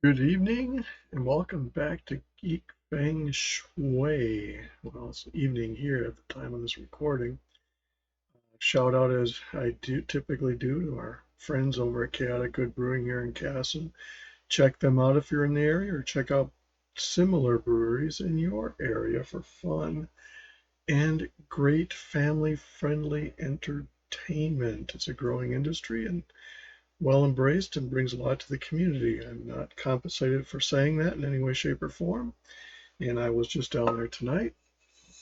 Good evening and welcome back to Geek, Feng, Shui. Well, it's evening here at the time of this recording. Shout out as I do typically do to our friends over at Chaotic Good Brewing here in Casson. Check them out if you're in the area, or check out similar breweries in your area for fun and great family-friendly entertainment. It's a growing industry and well embraced and brings a lot to the community. I'm not compensated for saying that in any way, shape, or form. And I was just down there tonight,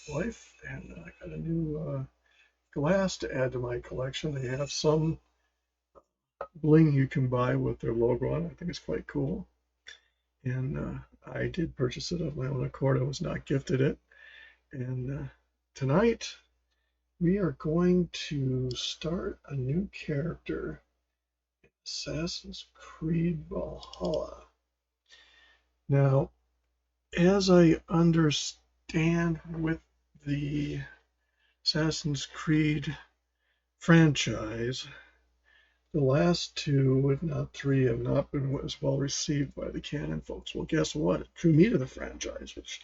wife, and I got a new glass to add to my collection. They have some bling you can buy with their logo on it. I think it's quite cool. And I did purchase it of my own accord. I was not gifted it. And tonight we are going to start a new character, Assassin's Creed Valhalla. Now, as I understand with the Assassin's Creed franchise, the last two, if not three, have not been as well received by the canon folks. Well, guess what? It drew me to the franchise, which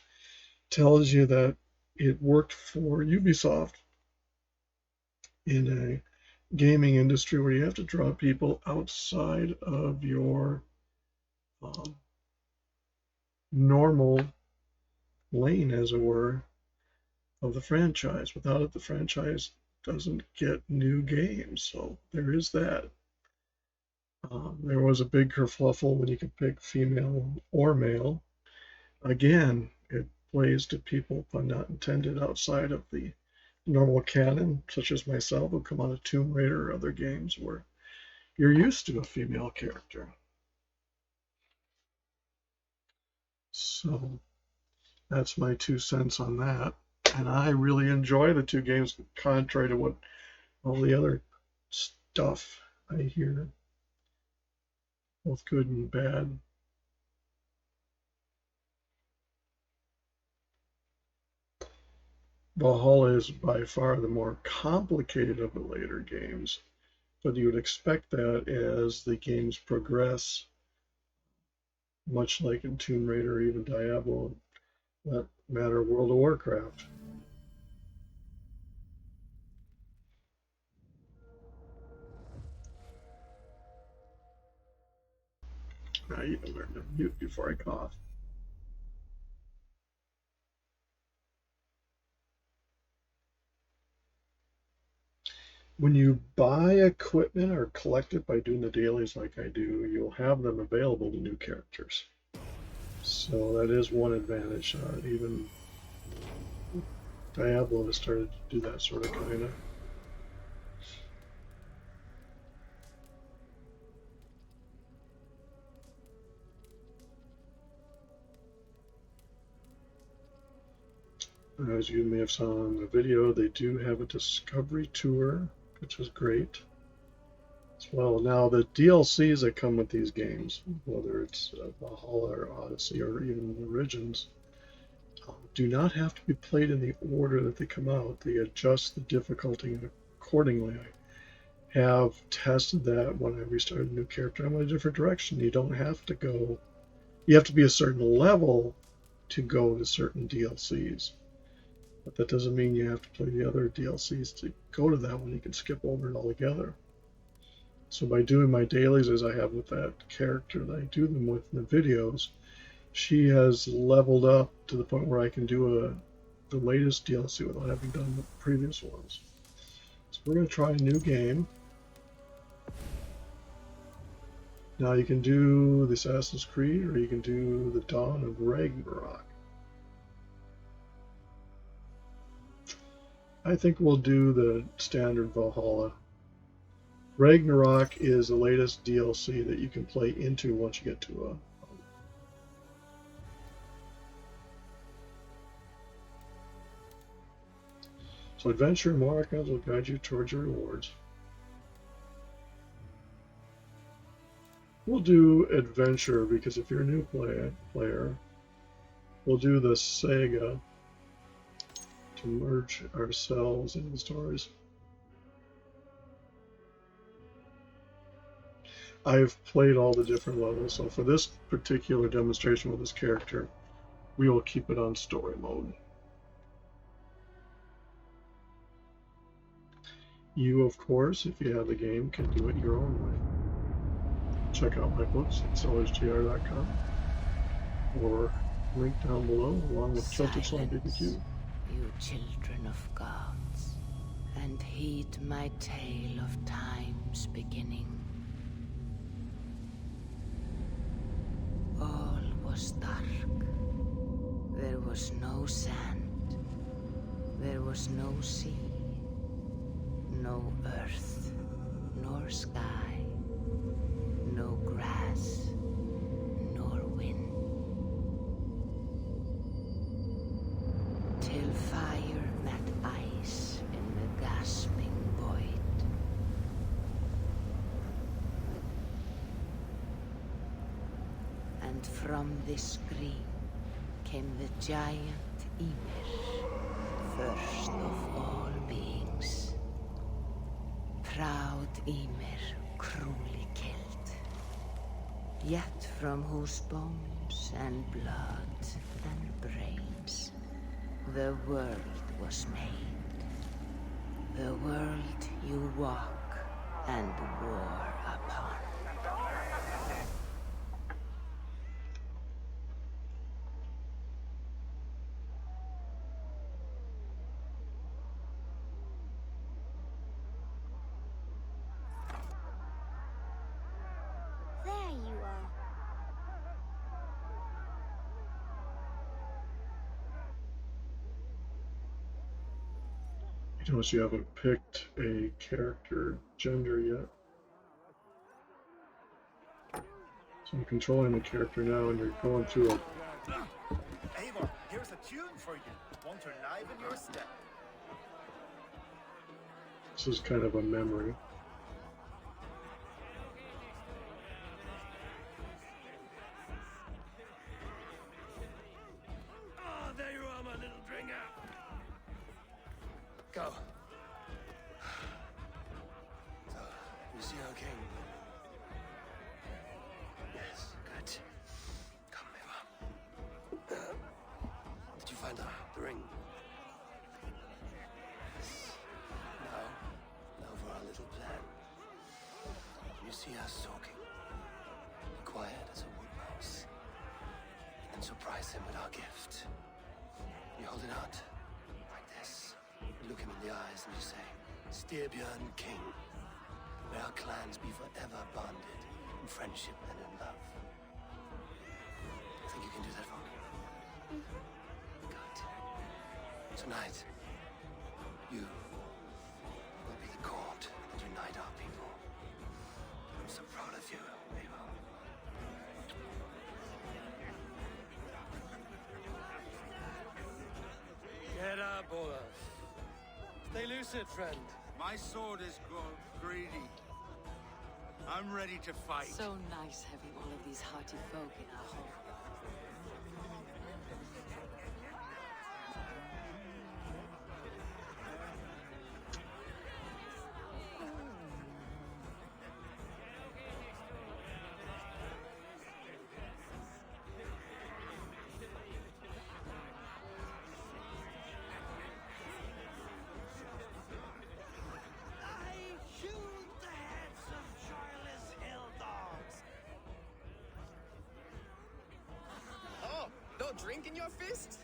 tells you that it worked for Ubisoft in a gaming industry where you have to draw people outside of your um, normal lane, as it were, of the franchise. Without it, the franchise doesn't get new games. So there is that. There was a big kerfluffle when you could pick female or male. Again, it plays to people, pun not intended, outside of the normal canon, such as myself, who come out of Tomb Raider or other games where you're used to a female character. So that's my 2 cents on that. And I really enjoy the two games, contrary to what all the other stuff I hear, both good and bad. Valhalla is by far the more complicated of the later games, but you would expect that as the games progress, much like in Tomb Raider or even Diablo, that matter World of Warcraft. I even learned to mute before I cough. When you buy equipment or collect it by doing the dailies like I do, you'll have them available to new characters. So that is one advantage. Even Diablo has started to do that sort of kind of. As you may have saw in the video, they do have a discovery tour, which is great as well. Now, the DLCs that come with these games, whether it's Valhalla or Odyssey or even Origins, do not have to be played in the order that they come out. They adjust the difficulty accordingly. I have tested that when I restarted a new character. I went a different direction. You don't have to go, you have to be a certain level to go to certain DLCs. But that doesn't mean you have to play the other DLCs to go to that one. You can skip over it altogether. So by doing my dailies as I have with that character that I do them with in the videos, she has leveled up to the point where I can do the latest DLC without having done the previous ones. So we're going to try a new game. Now you can do the Assassin's Creed or you can do the Dawn of Ragnarok. I think we'll do the standard Valhalla. Ragnarok is the latest DLC that you can play into once you get to a. So adventure and more icons will guide you towards your rewards. We'll do adventure because if you're a new player, we'll do the saga to merge ourselves into the stories. I've played all the different levels, so for this particular demonstration with this character, we will keep it on story mode. You, of course, if you have the game, can do it your own way. Check out my books at sellersgr.com or link down below along with Celtic Song BBQ. You children of gods, and heed my tale of time's beginning. All was dark. There was no sand. There was no sea. No earth, nor sky. No grass, nor wind. Till fire met ice in the gasping void. And from this scream came the giant Ymir, first of all beings. Proud Ymir, cruelly killed, yet from whose bones and blood and brains the world was made. The world you walk and war upon. There you are. You notice you haven't picked a character gender yet. So I'm controlling the character now, and you're going through a... Eivor, here's a tune for you. Want to liven your step. This is kind of a memory. Ah, there you are, my little dringer. Go. So, you see our king? Yes, good. Come, Eivor. Did you find the ring? Yes. Now for our little plan. You see us talking. Be quiet as a wood mouse. And surprise him with our gift. You hold it out, like this. You look him in the eyes and you say, Styrbjörn King. May our clans be forever bonded in friendship and in love. Think you can do that for me? Good. Tonight, you will be the cord that unite our people. I'm so proud of you, Eivor. Get up, Olaf. Stay lucid, friend. My sword is greedy. I'm ready to fight. So nice having all of these hearty folk in our home. Drink in your fist?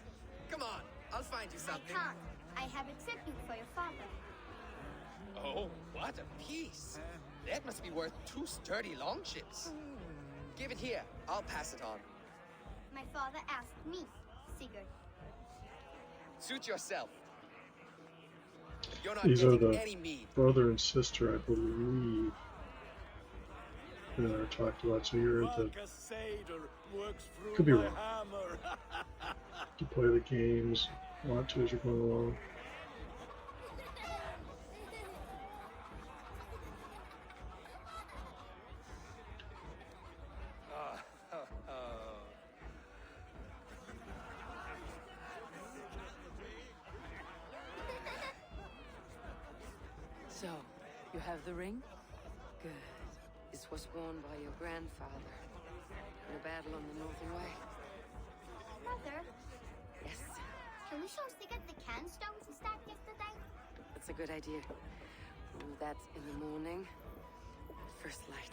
Come on, I'll find you something. I can't. I have a tribute for your father. Oh, what a piece. That must be worth 2 sturdy longships. Give it here. I'll pass it on. My father asked me, Sigurd. Suit yourself. You're not These are getting the any mead. brother and sister, I believe, that are talked about. So you're at the... Could be wrong. You play the games, want to as you're going along. So, you have the ring? Good. This was worn by your grandfather in a battle on the Northern Way. Mother, Yes, can we show Sigurd the canstones he stabbed yesterday? that's a good idea. We'll do that in the morning. At first light.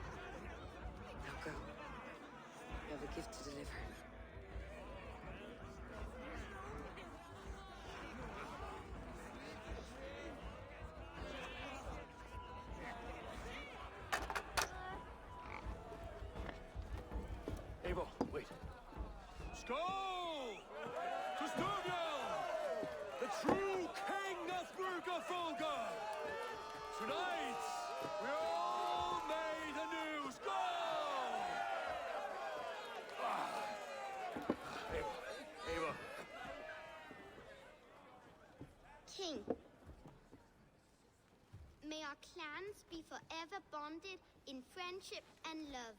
Now go. You have a gift to deliver. Eivor, wait. Skål! To Sturgill, the true king of Brugafulga! Tonight, we all made anew. Skål! Eivor. King, may our clans be forever bonded in friendship and love.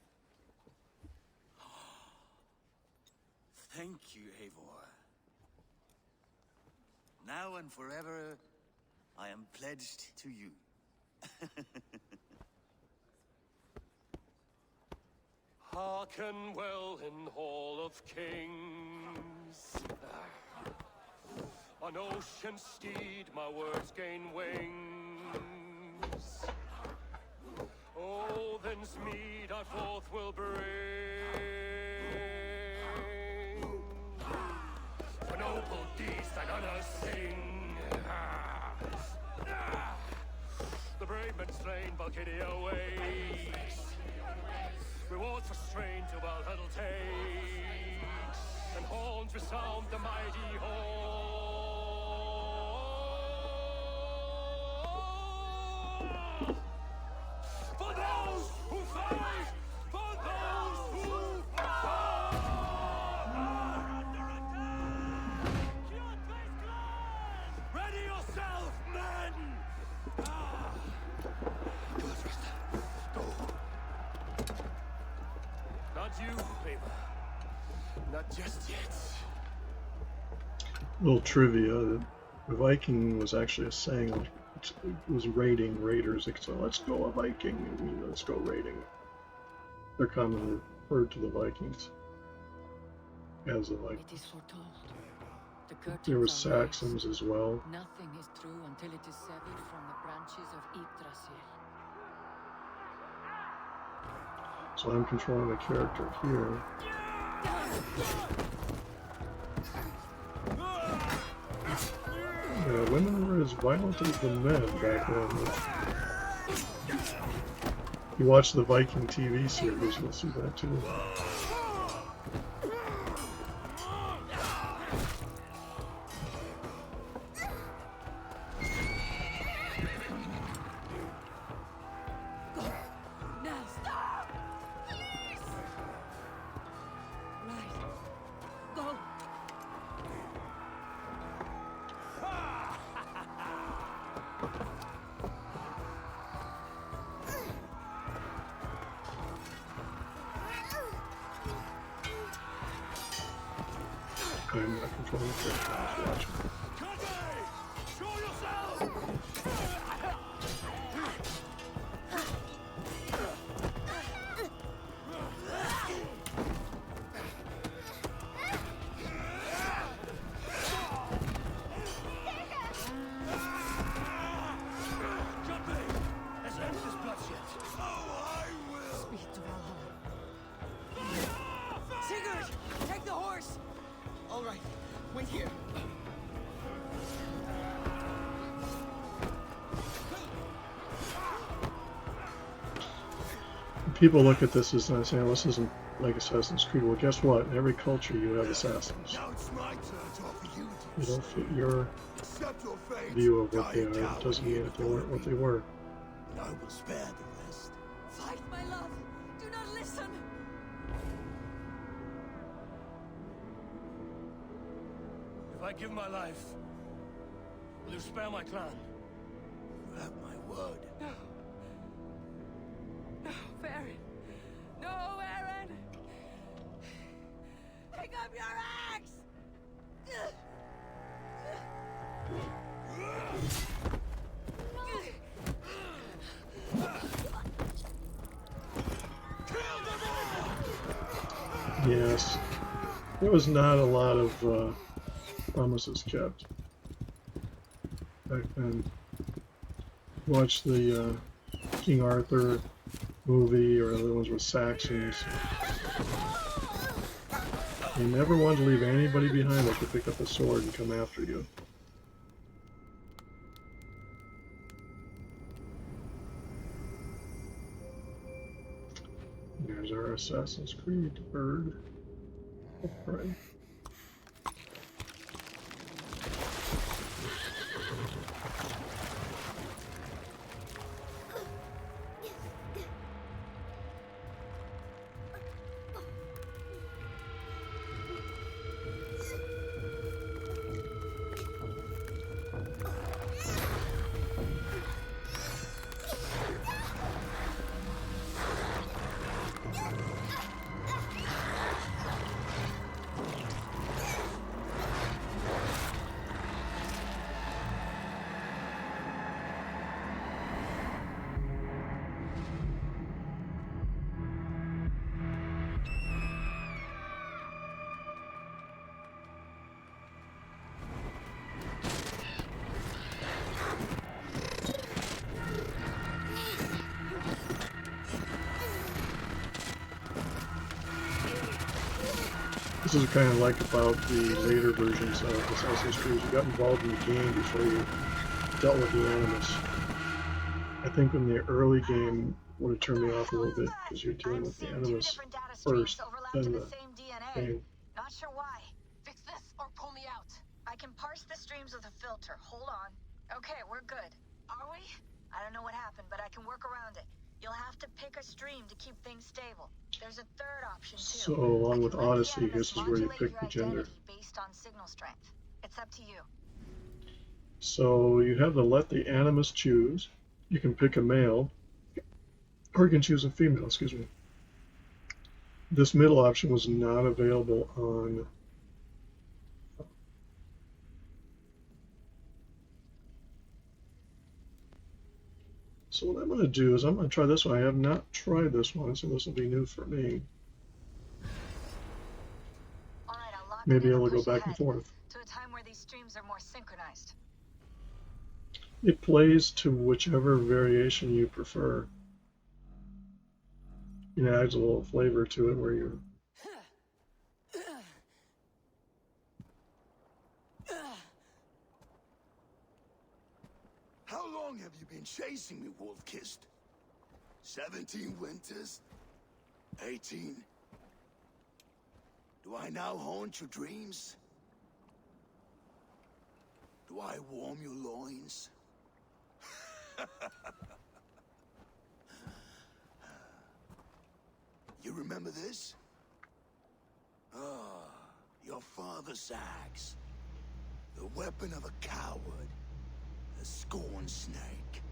Thank you, Eivor. Now and forever, I am pledged to you. Hearken well in Hall of Kings. On ocean steed my words gain wings. Oh, then's mead I forth will bring. For noble deeds thine honor sing. The brave men slain, Valkyria waits. Rewards for strain to Valhalla takes. And horns resound the mighty horn. For those who fight! For those who fight! Under attack! Ready yourself, men! Go, Thrista. Go. Not you, Eivor. Not just yet. Little trivia: the Viking was actually a saying. It was raiding raiders. So let's go a Viking. Let's go raiding. They're commonly referred to the Vikings as the Vikings. It is foretold. The curtains There were are raised. Saxons as well. Nothing is true until it is severed from the branches of Yggdrasil. So I'm controlling a character here. Yeah, women were as violent as the men back then. If you watch the Viking TV series, you'll see that too. Now stop! Please! Right. Go! I'm not controlling the character, I'm just watching. Kade! Show yourself! Jumpy! Let's end this bloodshed. Speed to Valhalla. Sigurd! Take the horse! All right, wait here. People look at this as saying, "Oh, this isn't like Assassin's Creed." Well, guess what? In every culture, you have assassins. Now it's my turn to offer you You don't fit your accept your fate. view of what Die they a are. It coward doesn't mean that they weren't what they before were. me, and I will spare the rest. Fight, my love! Do not listen! If I give my life, will you spare my clan? You have my word. No. No, Aaron! No, Aaron! up your axe! Yes, there was not a lot of promises kept back then. Watch the King Arthur movie or other ones with Saxons. They never wanted to leave anybody behind that could pick up a sword and come after you. There's our Assassin's Creed bird. Right. This is what I kind of like about the later versions of Assassin's Creed. You got involved in the game before you dealt with the Animus. I think in the early game would have turned me off a little bit because you're dealing with the Animus first, then the game. Not sure why. Fix this or pull me out. I can parse the streams with a filter. Hold on. Okay, we're good. Are we? I don't know what happened, but I can work around it. You'll have to pick a stream to keep things stable. There's a third option too. So along with Odyssey, this is where you pick the gender. Based on signal strength. It's up to you. So you have to let the Animus choose. You can pick a male, or you can choose a female, excuse me. This middle option was not available on So what I'm going to do is I'm going to try this one. I have not tried this one, so this will be new for me. All right, I'll lock Maybe it I'll and go push back ahead and forth. to a time where these streams are more synchronized. It plays to whichever variation you prefer. It adds a little flavor to it where you're How long have you been chasing me, Wolf-Kissed? 17 winters? 18? Do I now haunt your dreams? Do I warm your loins? You remember this? Ah, your father's axe. The weapon of a coward. A scorned snake.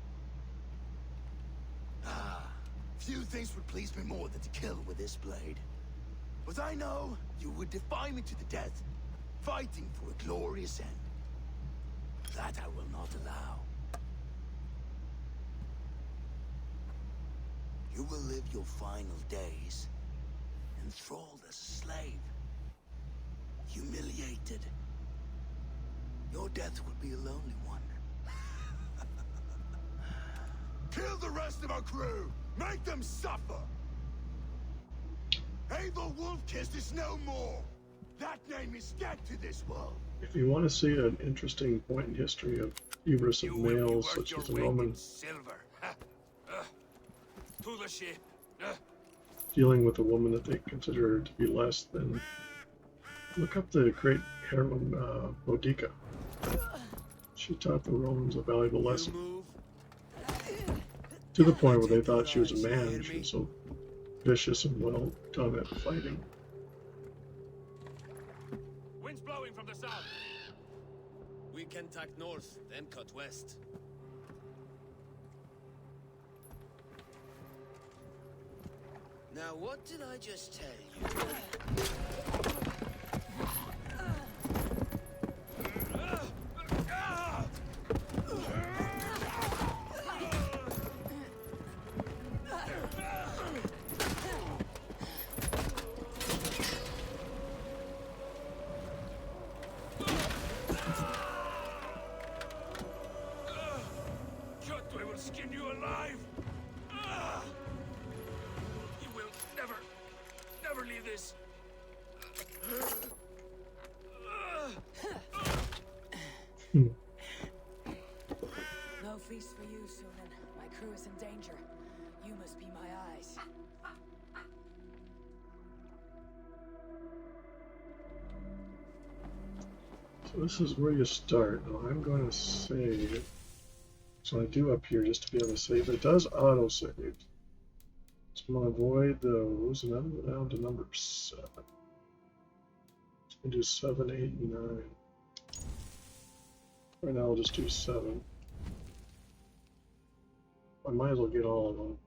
Ah, few things would please me more than to kill with this blade. But I know you would defy me to the death, fighting for a glorious end. That I will not allow. You will live your final days enthralled as a slave, humiliated. Your death will be a lonely one. Kill the rest of our crew! Make them suffer! Abel Wolf-Kissed is no more! That name is dead to this world! If you want to see an interesting point in history of hubris of males such as the Roman silver. To the ship. dealing with a woman that they consider to be less than, look up the great heroine Boudica. She taught the Romans a valuable lesson. To the point where they thought she was a man. She was so vicious and well done at fighting. Wind's blowing from the south. We can tack north, then cut west. Now, what did I just tell you? this. Hmm. No feast for you, Sunan. My crew is in danger. You must be my eyes. So this is where you start. Now I'm going to save. So I do up here just to be able to save. It does auto save. So I'm going to avoid those, and then go down to number 7. We'll do 7, 8, and 9. Right now I'll just do 7. I might as well get all of them.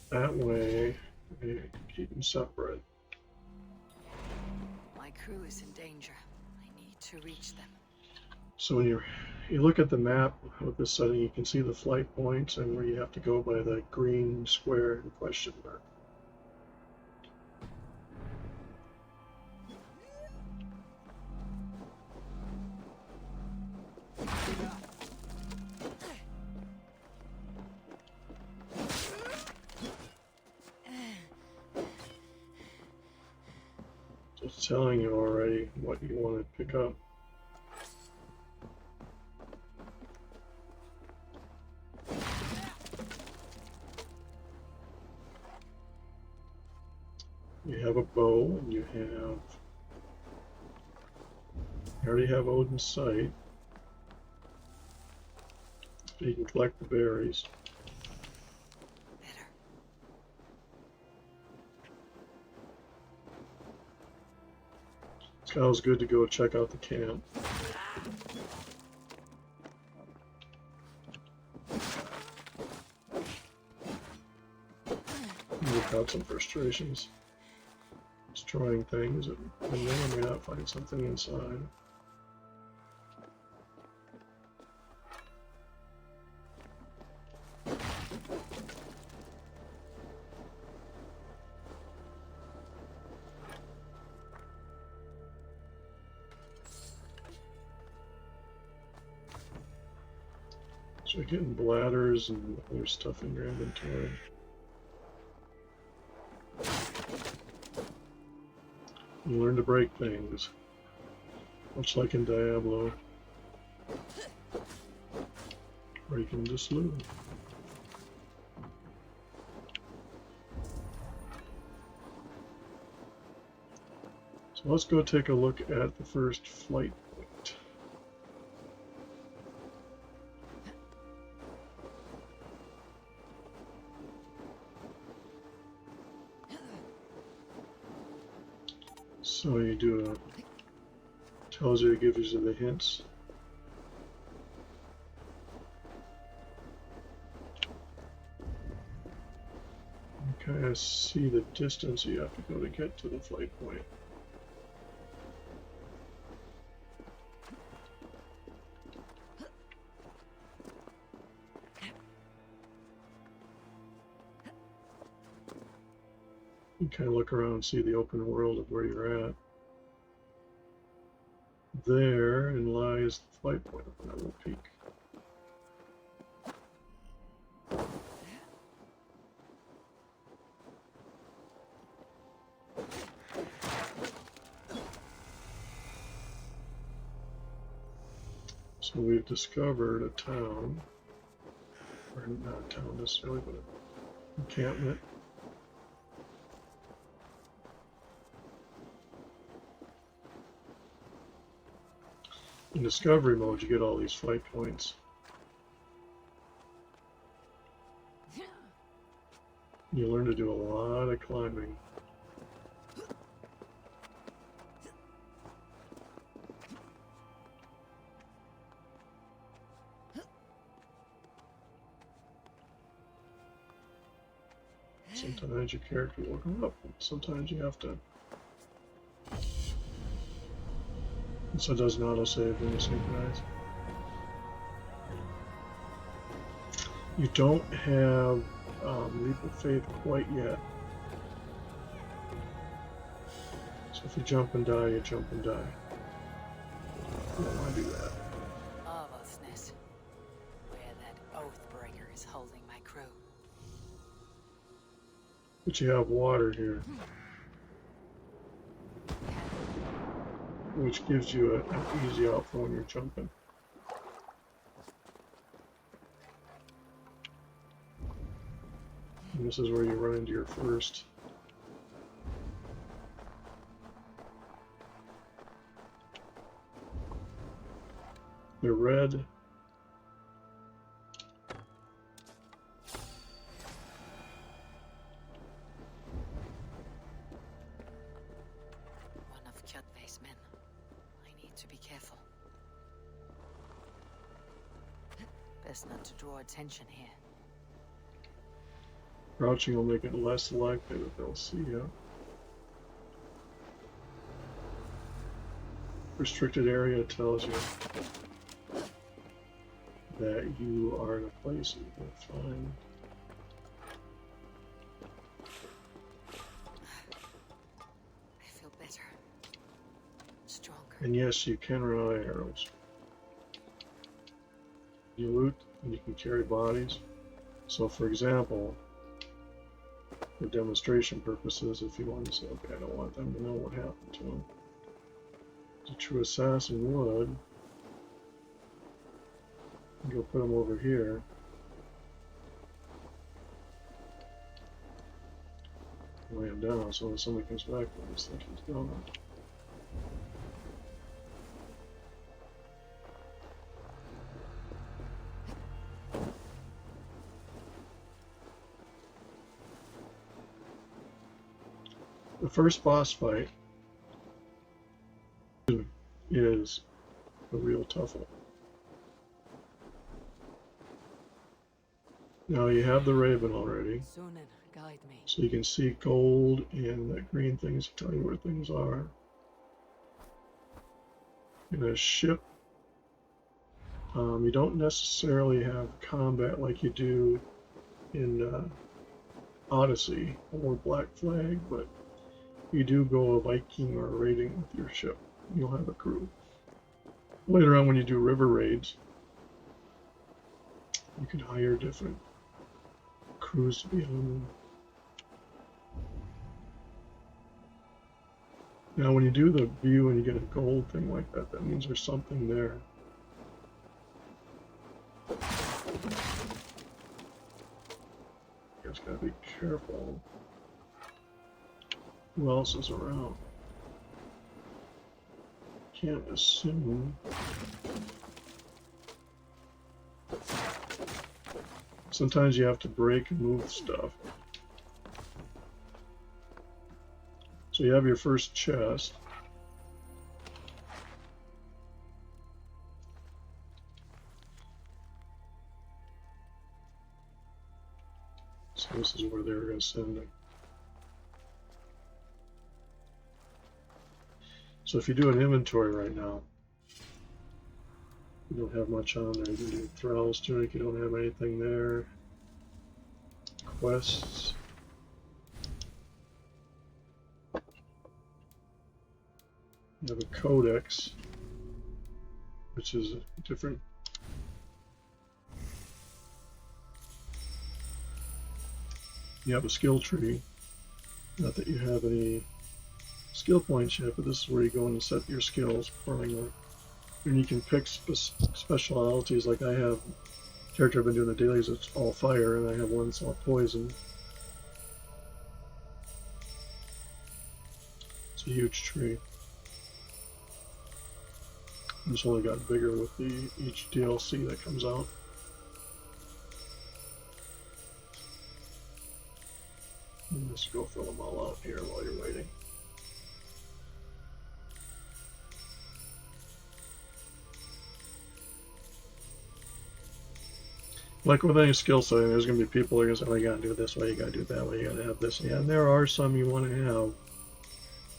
That way, I can keep them separate. My crew is in danger. I need to reach them. So when you look at the map with this setting, you can see the flight points and where you have to go by the green square and question mark. It's telling you already what you want to pick up. You have a bow, and you already have Odin's sight. So you can collect the berries. Better. It's always good to go check out the camp. Work out some frustrations. Destroying things, and may or may not find something inside. So you're getting bladders and other stuff in your inventory. You learn to break things, much like in Diablo, break into slew. So let's go take a look at the first flight point. So you do tells you, it gives you the hints. You kind of see the distance you have to go to get to the flight point. You kind of look around and see the open world of where you're at. Therein lies the flight point. I will peek. So we've discovered a town, or not a town necessarily, but an encampment. In discovery mode, you get all these flight points. You learn to do a lot of climbing. Sometimes your character will go up, and sometimes you have to. And so it does an autosave when you synchronize. You don't have Leap of Faith quite yet. So if you jump and die, you jump and die. You don't want to do that. Avasnes. But you have water here, which gives you an easy out for when you're jumping. And this is where you run into your first. They're red. One of Kyotbei's men. I need to be careful. Best not to draw attention here. Crouching will make it less likely that they'll see you. Restricted area tells you that you are in a place you can find. I feel better. Stronger. And yes, you can run out of arrows. You loot and you can carry bodies. So for example, for demonstration purposes, if you want to say, okay, I don't want them to know what happened to them. A true assassin would go put them over here. Lay him down so when somebody comes back, they'll just think he's gone. The first boss fight is a real tough one. Now you have the Raven already, Sunan, guide me. so you can see gold and that green things tell you where things are. In a ship, you don't necessarily have combat like you do in Odyssey or Black Flag, but you do go a Viking or a raiding with your ship. You'll have a crew. Later on when you do river raids, you can hire different crews to be on them. Now when you do the view and you get a gold thing like that, that means there's something there. You just gotta be careful. Who else is around? Can't assume. Sometimes you have to break and move stuff. So you have your first chest. So this is where they were going to send it. So if you do an inventory right now, you don't have much on there. You do Thrall's Tunic, you don't have anything there. Quests. You have a codex, which is different. You have a skill tree. Not that you have any skill points yet, but this is where you go in and set your skills accordingly. And you can pick specialities, like I have a character I've been doing the dailies, it's all fire, and I have one that's all poison. It's a huge tree. It's only got bigger with each DLC that comes out. Let's go fill them all out here while you're waiting. Like with any skill setting, there's going to be people who are going to say, well, you got to do it this way, you got to do it that way, you got to have this. Yeah, and there are some you want to have,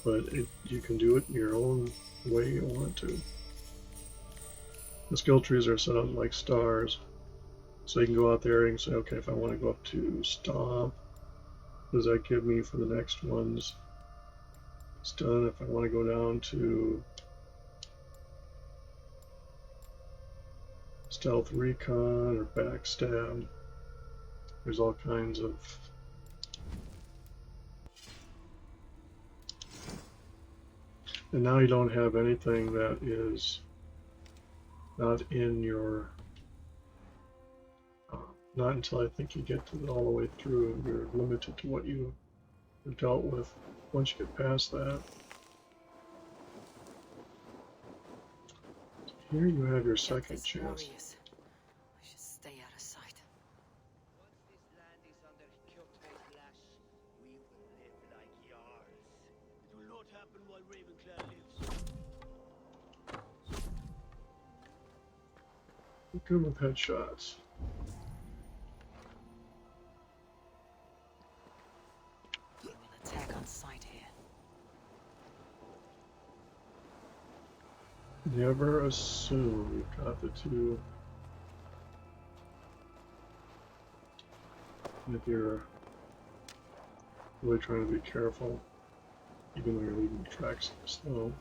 but you can do it your own way you want to. The skill trees are set up like stars, so you can go out there and say, okay, if I want to go up to Stomp, what does that give me for the next ones? Stun, if I want to go down to Stealth Recon or Backstab, there's all kinds of And now you don't have anything that is not in your, not until I think you get to all the way through, and you're limited to what you have dealt with. Once you get past that, here you have your second chance. Glorious. I should stay out of sight. Once this land is under Kjotve's lash, we will live like Jarls. It will not happen while Ravenclaw lives. You're good with headshots. We will attack on sight here. Never assume you've got the two. If you're really trying to be careful, even though you're leaving tracks slow.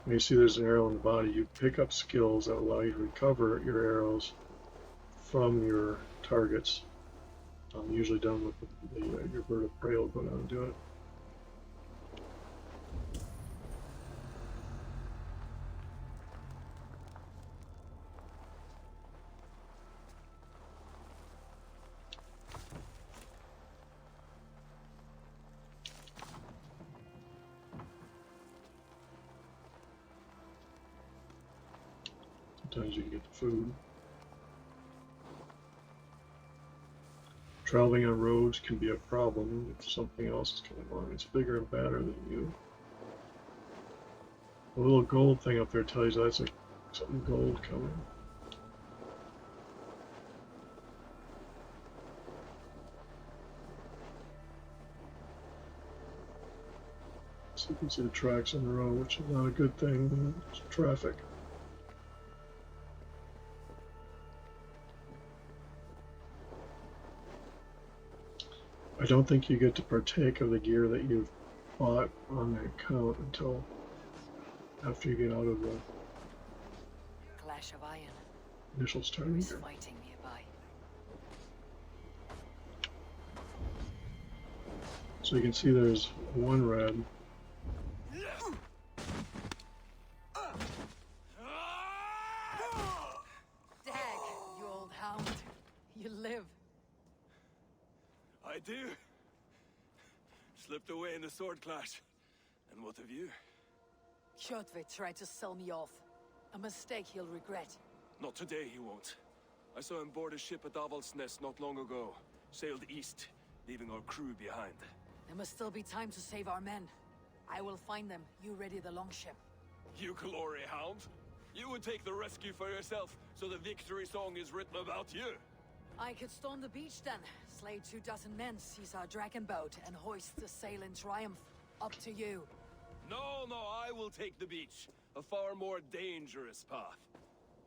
When you see there's an arrow in the body, you pick up skills that allow you to recover your arrows from your targets. Usually done with your bird of prey will go down and do it. Sometimes you can get the food. Traveling on roads can be a problem if something else is coming along. It's bigger and badder than you. The little gold thing up there tells you that's something gold coming. So you can see the tracks in the road, which is not a good thing. It's traffic. I don't think you get to partake of the gear that you've bought on the account until after you get out of the Clash of Iron. initial starting Who's gear. fighting nearby? So you can see there's one red. Dag, you old hound. You live. I do. Slipped away in the sword clash. And what of you? Kjotve tried to sell me off. A mistake he'll regret. Not today, he won't. I saw him board a ship at Aval's Nest not long ago. Sailed east, leaving our crew behind. There must still be time to save our men. I will find them. You ready the longship. You glory hound? You would take the rescue for yourself, so the victory song is written about you. I could storm the beach then, slay 24 men, seize our dragon boat, and hoist the sail in triumph. Up to you. No, I will take the beach. A far more dangerous path.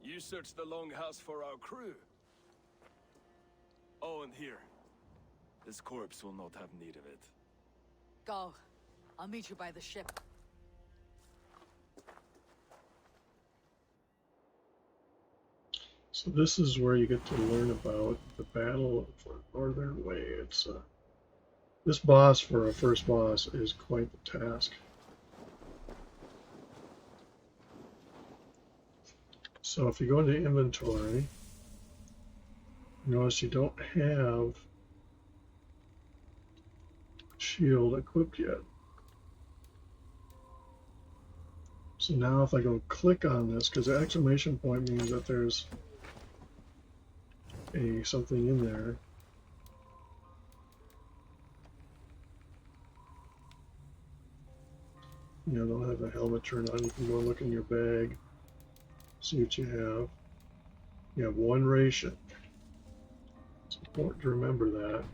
You search the longhouse for our crew. Oh, and here. This corpse will not have need of it. Go. I'll meet you by the ship. So this is where you get to learn about the Battle for Northern Way. It's this boss for a first boss is quite the task. So if you go into inventory, notice you don't have shield equipped yet. So now if I go click on this, because the exclamation point means that there's something in there. You know, don't have a helmet turned on. You can go look in your bag, see what you have. You have one ration. It's important to remember that.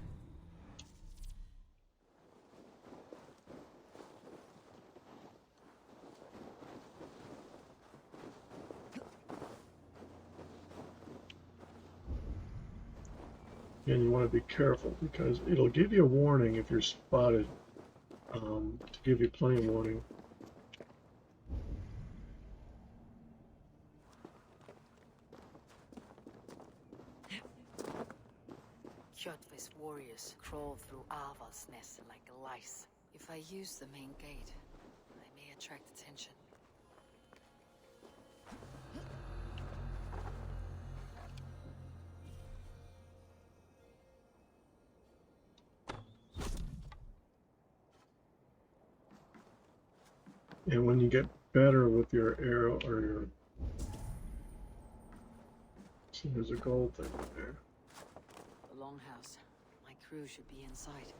And you want to be careful because it'll give you a warning if you're spotted, to give you plenty of warning. shadows crawl through Ava's nest like lice. If I use the main gate, I may attract attention. And when you get better with your arrow or your... So there's a gold thing in there. The longhouse. My crew should be inside.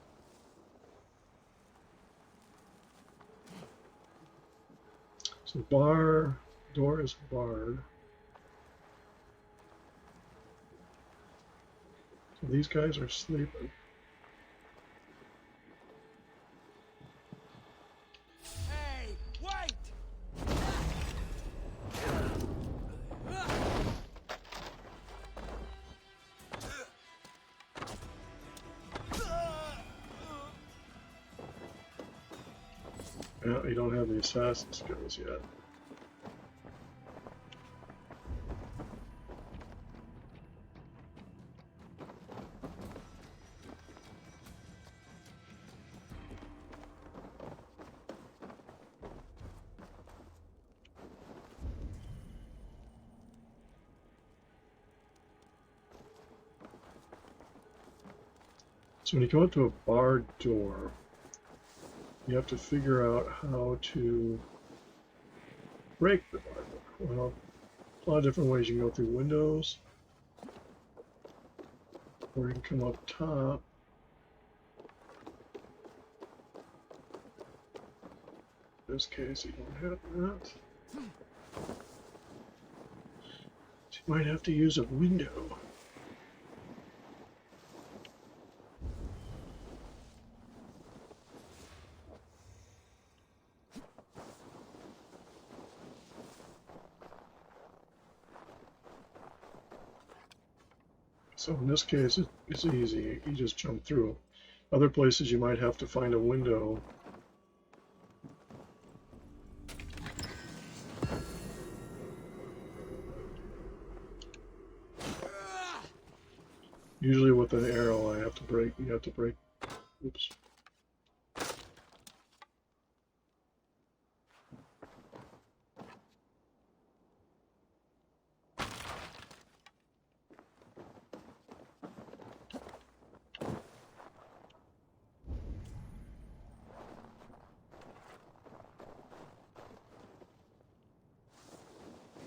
So door is barred. So these guys are sleeping. Hey, wait! Yeah, you don't have the assassin skills yet. So when you go into a barred door, you have to figure out how to break the barred door. Well, a lot of different ways. You can go through windows, or you can come up top. In this case, you don't have that. So you might have to use a window. So in this case, it's easy. You just jump through. Other places you might have to find a window. Usually with an arrow, you have to break. Oops.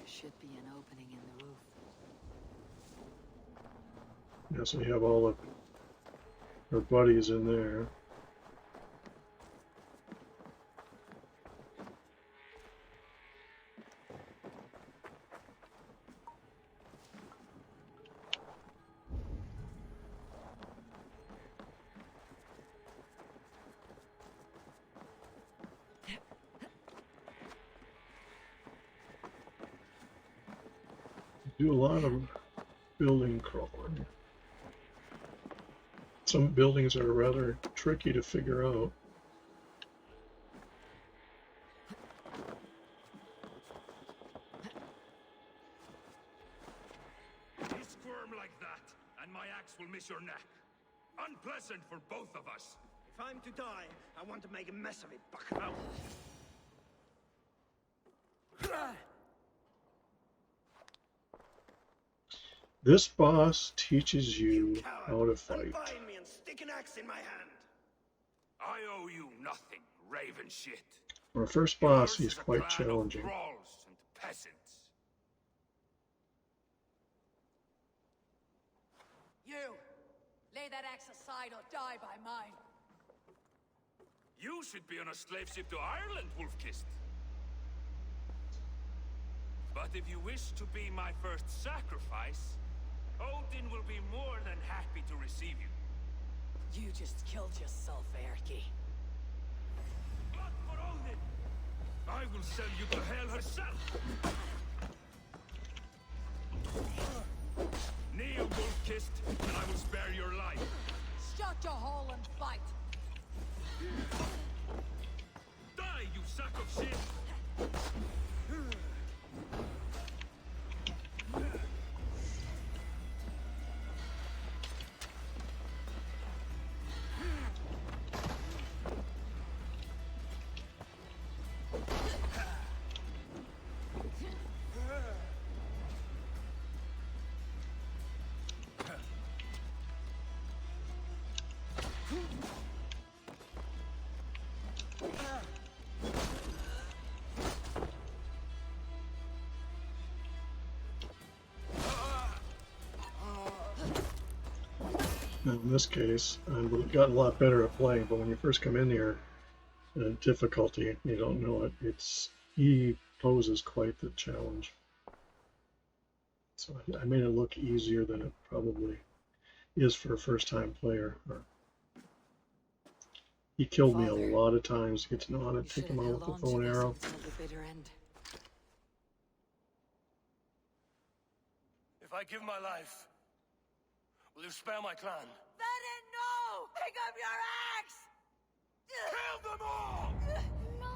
Should be an opening in the roof. Yeah, so you have all of our buddies in there. Do a lot of building crawling. Some buildings are rather tricky to figure out. You squirm like that, and my axe will miss your neck. Unpleasant for both of us. If I'm to die, I want to make a mess of it, buckaroo. This boss teaches you how to fight. Unbind me and stick an axe in my hand. I owe you nothing, raven shit. For a first boss, Yours he's is a quite clan of challenging. thralls and peasants. You! Lay that axe aside or die by mine. You should be on a slave ship to Ireland, Wolf-Kissed. But if you wish to be my first sacrifice, Odin will be more than happy to receive you. You just killed yourself, Erky. Blood for Odin! I will send you to hell herself! Kneel, Wolf-Kissed, and I will spare your life. Shut your hole and fight! Die, you sack of shit! Now in this case, I've gotten a lot better at playing, but when you first come in here, difficulty, you don't know it. He poses quite the challenge. So I made it look easier than it probably is for a first-time player. He killed me a lot of times to get to know how to take him out with the bow and arrow. If I give my life, will you spare my clan? Venom, no! Pick up your axe! Kill them all! No.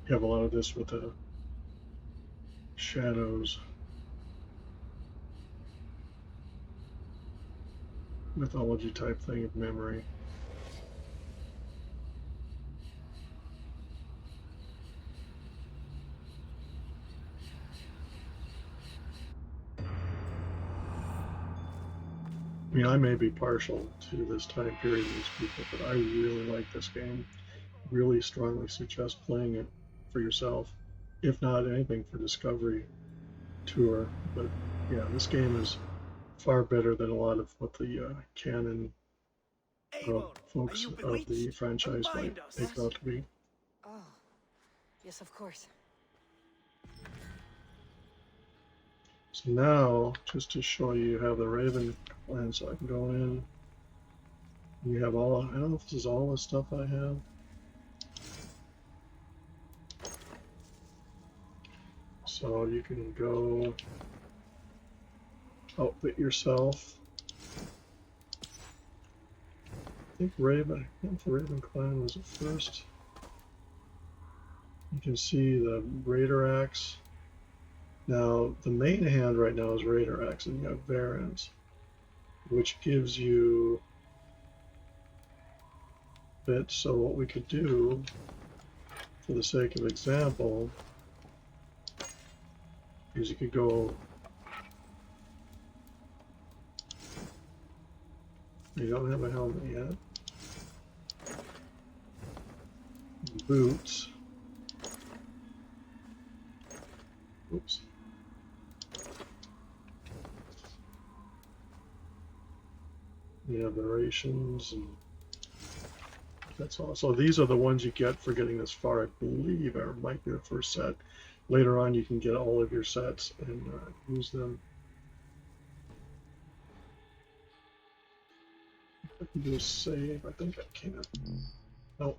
You have a lot of this with the shadows. Mythology type thing of memory. I mean, I may be partial to this time period and these people, but I really like this game. Really strongly suggest playing it for yourself, if not anything for Discovery Tour. But yeah, this game is far better than a lot of what the canon folks of the franchise might make it out to be. Oh, yes, of course. So now, just to show you have the Raven clan, so I can go in. You have all, I don't know if this is all the stuff I have. So you can go outfit yourself. I think the Raven clan was the first. You can see the Raider Axe. Now, the main hand right now is Raider Axe, and you have variants, which gives you bits. So what we could do, for the sake of example, is you could go, you don't have a helmet yet, boots, oops. You have the rations, and that's all. So these are the ones you get for getting this far, I believe, or might be the first set. Later on, you can get all of your sets and use them. I can do a save. I think I can. Oh.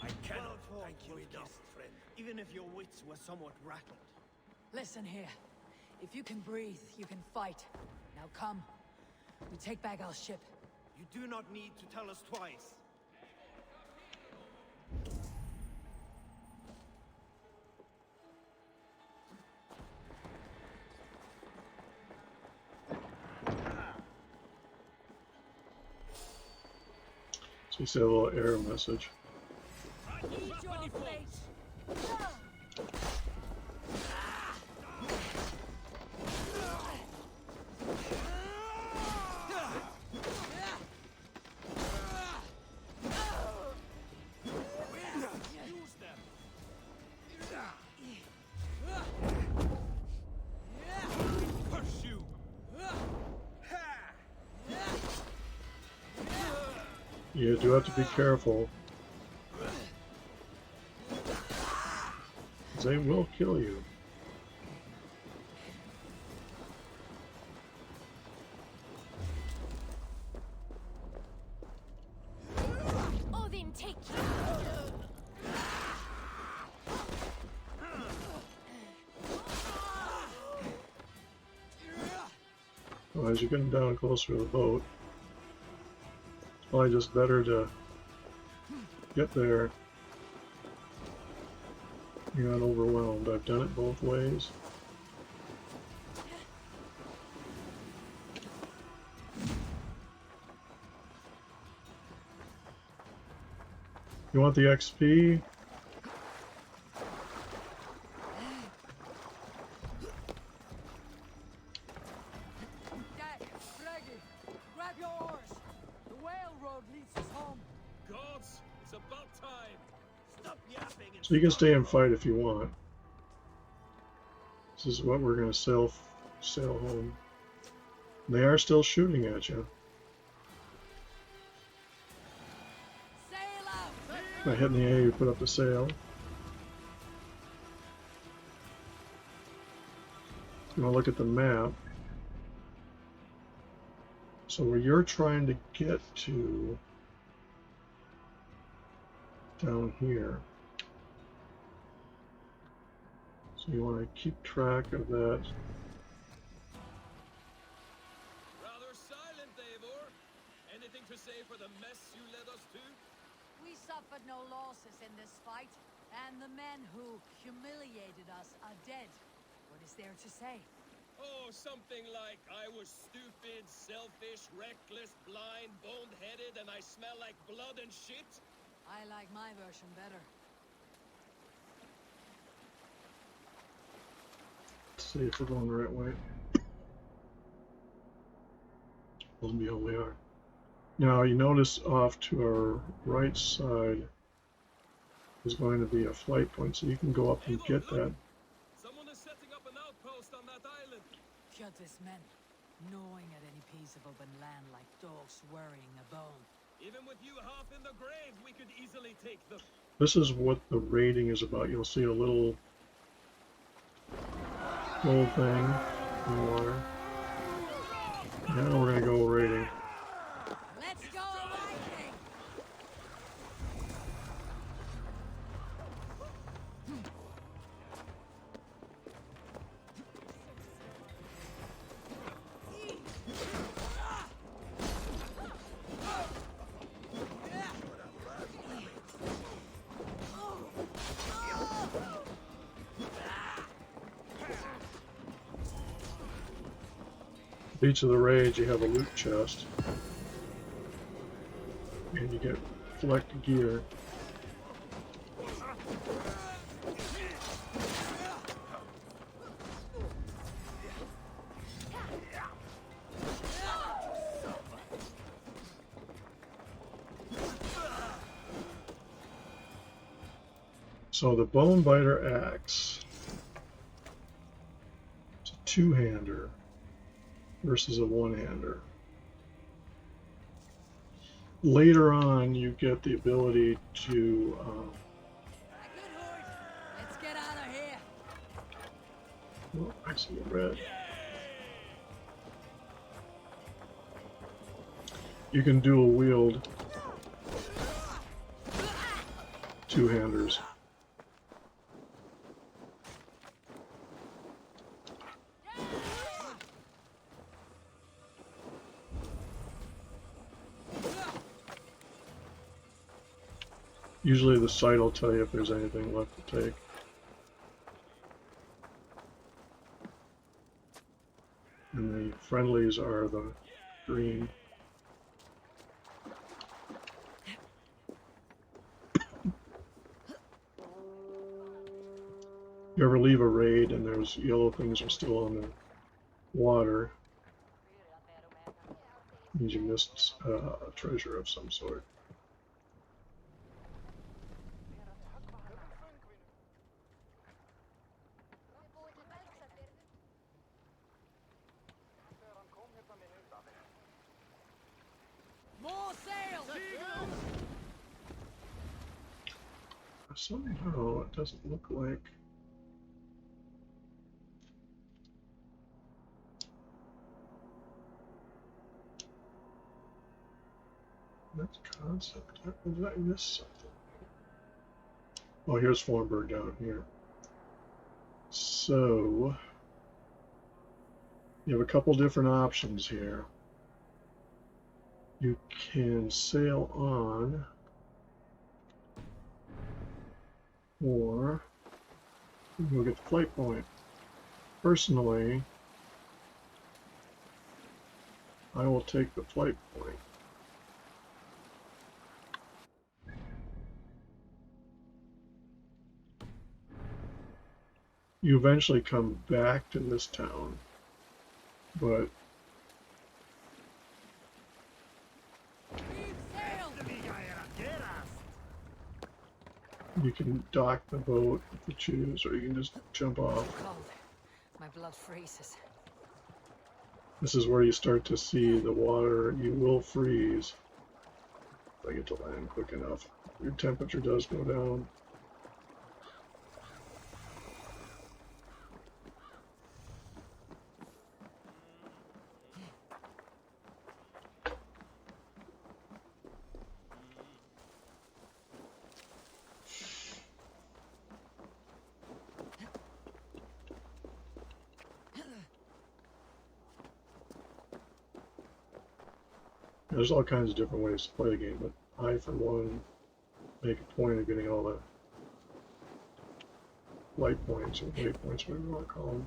I cannot thank you enough, friend, even if your wits were somewhat rattled. Listen here. If you can breathe, you can fight. Now come. We take back our ship. You do not need to tell us twice. So you say a little error message. Eat your fate. You do have to be careful. They will kill you. Oh, then take you. Well, as you're getting down closer to the boat, it's probably just better to get there. You're not overwhelmed. I've done it both ways. You want the XP? So you can stay and fight if you want. This is what we're going to sail home. They are still shooting at you. Sail out! By hitting the A, you put up the sail. You want to look at the map. So where you're trying to get to, down here. So you want to keep track of that. Rather silent, Eivor. Anything to say for the mess you led us to? We suffered no losses in this fight, and the men who humiliated us are dead. What is there to say? Oh, something like, I was stupid, selfish, reckless, blind, bone-headed, and I smell like blood and shit? I like my version better. Let's see if we're going the right way. Lo and behold, we are. Now you notice off to our right side is going to be a flight point, so you can go up and Eivor, get look! that. Someone is setting up an outpost on that island. Kjotve's men, gnawing at any piece of open land like dogs worrying a bone. Even with you half in the grave, we could easily take them. This is what the raiding is about. You'll see a little gold thing in the water. Now we're going to go raiding. Let's go, Viking! Beach of the Rage, you have a loot chest. And you get select gear. So the Bone Biter Axe, it's a two-hander versus a one-hander. Later on, you get the ability to Let's get out of here. oh, I see the red. You can dual wield two-handers. Usually the site will tell you if there's anything left to take. And the friendlies are the green. You ever leave a raid and those yellow things are still on the water, means you missed a treasure of some sort. More sails! Somehow it doesn't look like that's concept. Did I miss something? Oh, here's Fornberg down here. So you have a couple different options here. You can sail on, or you can go get the flight point. Personally, I will take the flight point. You eventually come back to this town, but You can dock the boat if you choose, or you can just jump off. Cold. My blood freezes. This is where you start to see the water. You will freeze if I get to land quick enough. Your temperature does go down. There's all kinds of different ways to play the game, but I, for one, make a point of getting all the light points or waypoints, whatever you want to call them.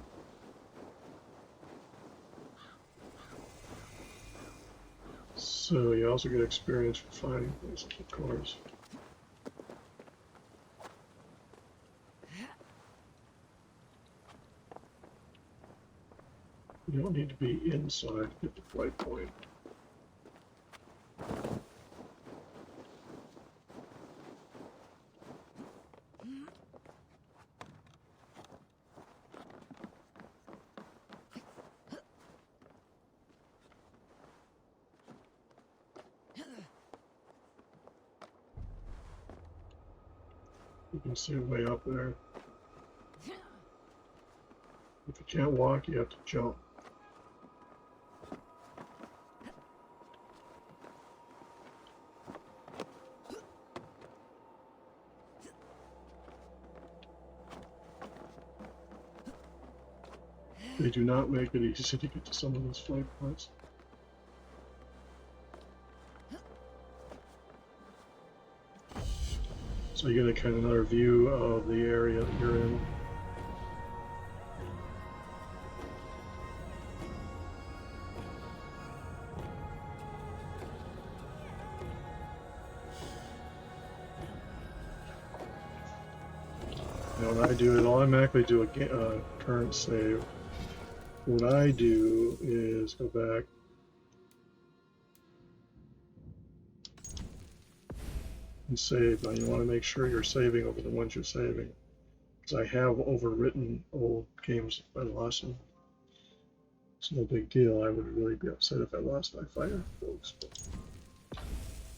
So you also get experience for finding places, of course. You don't need to be inside to get the flight point. You can see way up there. If you can't walk, you have to jump. They do not make it easy to get to some of those flight points. So you get a kind of another view of the area that you're in. Now what I do, it'll automatically do a current save. What I do is go back and save. Now you want to make sure you're saving over the ones you're saving, because I have overwritten old games by loss them. It's no big deal. I would really be upset if I lost my fire, folks.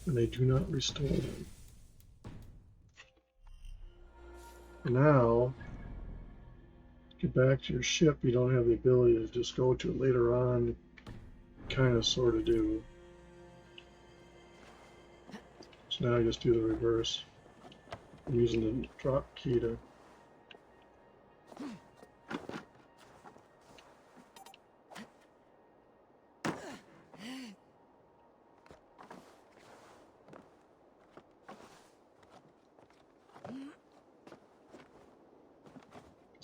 And they do not restore them. Now, get back to your ship. You don't have the ability to just go to it later on. Kind of, sort of do. So now I just do the reverse. I'm using the drop key to.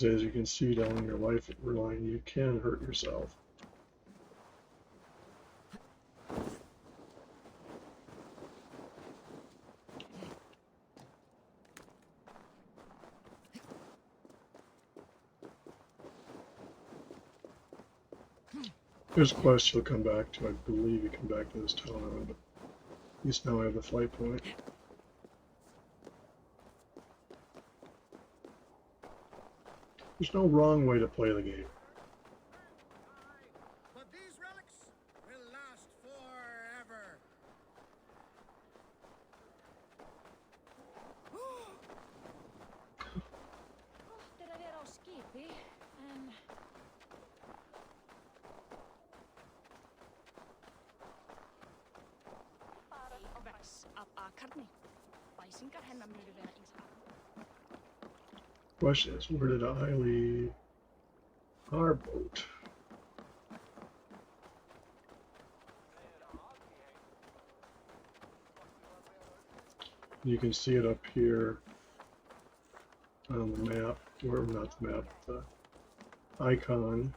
As you can see down in your life line, you can hurt yourself. There's quests you'll come back to. I believe you come back to this town, but at least now I have the flight point. There's no wrong way to play the game. But these relics will last forever. Gott er að vera á skipi, en vex af akarni. Bæsingar hennar munu vera eins af. Question is, where did I leave our boat? You can see it up here on the map, or not the map, the icon.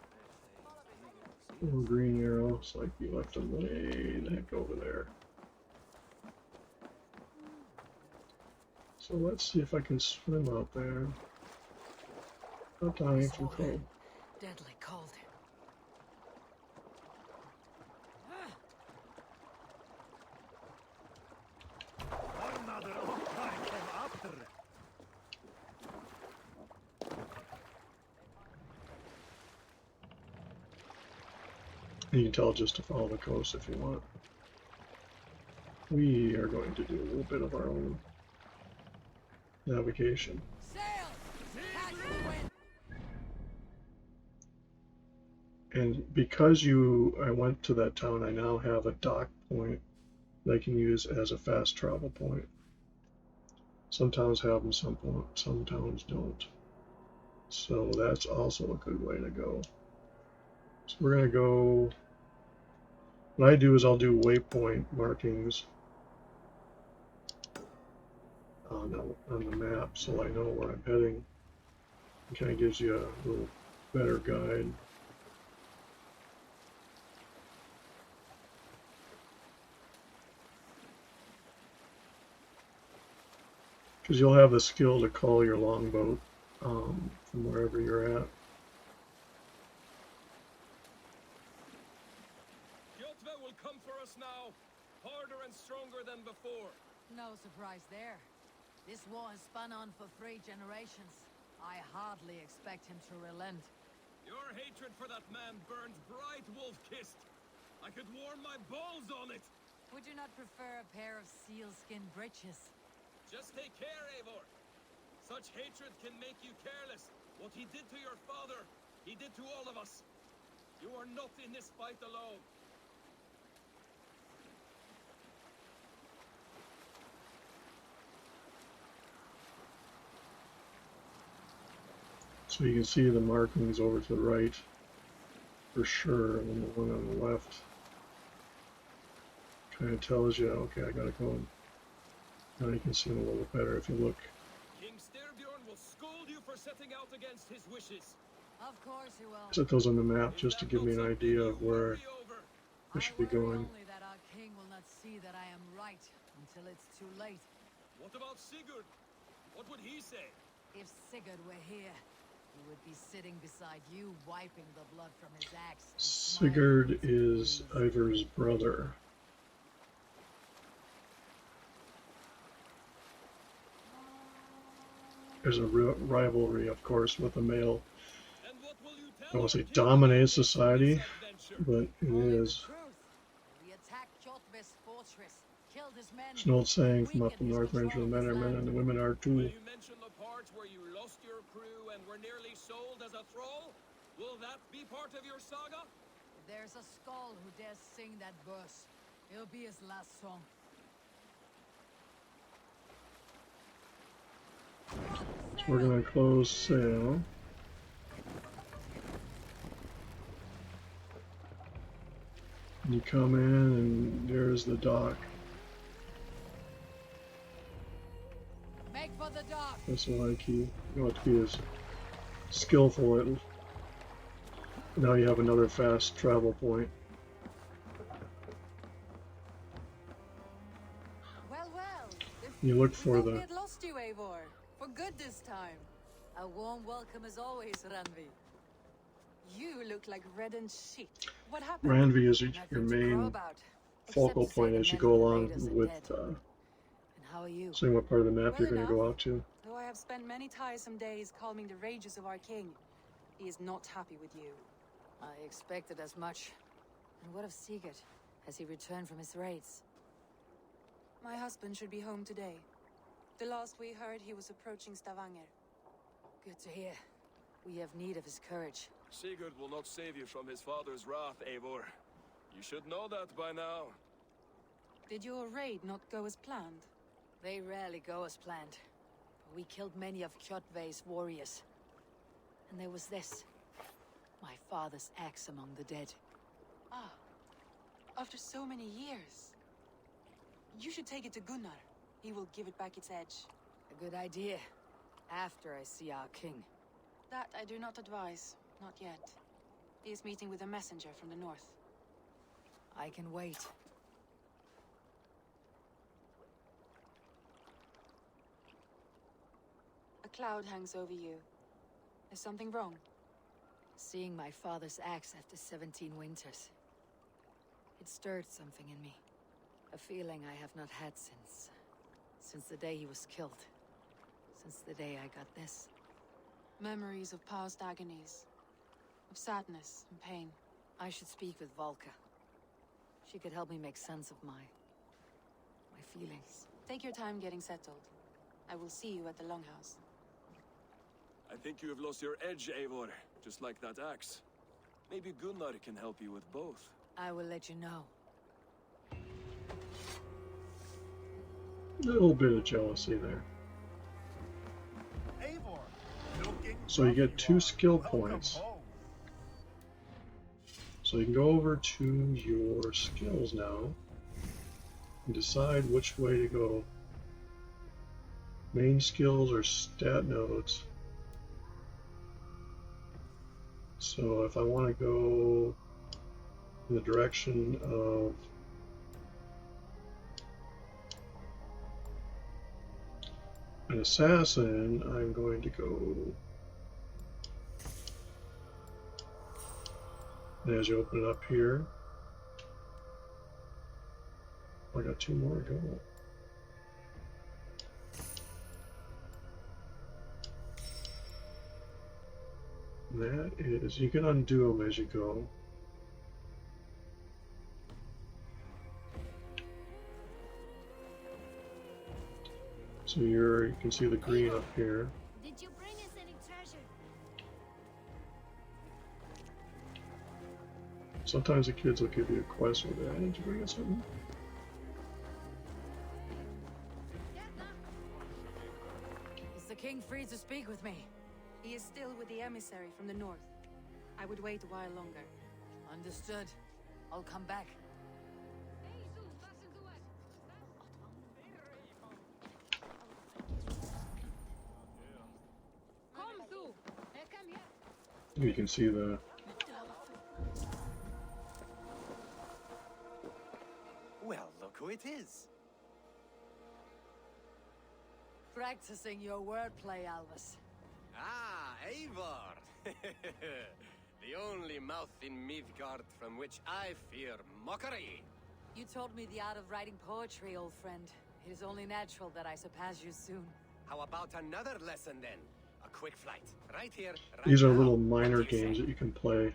Little green arrows, like you left them way the heck over there. So let's see if I can swim out there. Not dying from cold. deadly cold. Another old guy came after it. You can tell just to follow the coast if you want. We are going to do a little bit of our own navigation. Sail! Catch the wind! And because I went to that town, I now have a dock point that I can use as a fast travel point. Some towns have them, some towns don't. So that's also a good way to go. So we're going to go, what I do is I'll do waypoint markings on the map so I know where I'm heading. It kind of gives you a little better guide. Because you'll have the skill to call your longboat from wherever you're at. Kjotve will come for us now, harder and stronger than before. No surprise there. This war has spun on for 3 generations. I hardly expect him to relent. Your hatred for that man burns bright, wolf-kissed. I could warm my balls on it. Would you not prefer a pair of sealskin breeches? Just take care, Eivor. Such hatred can make you careless. What he did to your father, he did to all of us. You are not in this fight alone. So you can see the markings over to the right for sure, and then the one on the left kind of tells you, okay, I gotta go. Now you can see them a little better if you look. King Styrbjorn will scold you for setting out against his wishes. Of course he will. Set those on the map just to give me an idea of where I should be going. Only that our king will not see that I am right until it's too late. What about Sigurd? What would he say? If Sigurd were here, he would be sitting beside you, wiping the blood from his axe. Sigurd is Ivor's brother. There's a rivalry, of course, with the male. I don't want to say dominate society, but it is. We attacked Kjotve's fortress, killed his men. There's an old saying from up the North Range, the men are men and the women are too. Will you mention the parts where you lost your crew and were nearly sold as a thrall? Will that be part of your saga? If there's a skull who dares sing that verse, it'll be his last song. So we're going to close sail. And you come in and there's the dock. Make for the dock. That's why you want to be as skillful at. Now you have another fast travel point. Well, You look for the. we had lost you, Eivor. For good this time. A warm welcome as always, Ranvi. You look like reddened shit. What happened? Ranvi is your main focal point as you go along with how are you? seeing what part of the map you're going to go out to. Though I have spent many tiresome days calming the rages of our king, he is not happy with you. I expected as much. And what of Sigurd? Has he returned from his raids? My husband should be home today. The last we heard, he was approaching Stavanger. Good to hear. We have need of his courage. Sigurd will not save you from his father's wrath, Eivor. You should know that by now. Did your raid not go as planned? They rarely go as planned. But we killed many of Kjotve's warriors. And there was this. My father's axe among the dead. Ah. After so many years. You should take it to Gunnar. He will give it back its edge. A good idea. After I see our king. That I do not advise. Not yet. He is meeting with a messenger from the north. I can wait. A cloud hangs over you. Is something wrong? Seeing my father's axe after 17 winters. It stirred something in me. A feeling I have not had since the day he was killed. Since the day I got this. Memories of past agonies. Of sadness and pain. I should speak with Volka. She could help me make sense of my feelings. Take your time getting settled. I will see you at the Longhouse. I think you have lost your edge, Eivor, just like that axe. Maybe Gunnar can help you with both. I will let you know. A little bit of jealousy there. So you get 2 skill points. So you can go over to your skills now and decide which way to go. Main skills or stat nodes. So if I want to go in the direction of an assassin, I'm going to go, and as you open it up here, I got 2 more to go. That is, you can undo them as you go. So you can see the green up here. Did you bring us any treasure? Sometimes the kids will give you a quest with that. Did you bring us something? Is the king free to speak with me? He is still with the emissary from the north. I would wait a while longer. Understood. I'll come back. You can see the Well, look who it is. Practicing your wordplay, Alvis. Ah, Eivor! The only mouth in Midgard from which I fear mockery. You taught me the art of writing poetry, old friend. It is only natural that I surpass you soon. How about another lesson then? A quick flight. Right here, right these are now. little What minor do you games say? that you can play.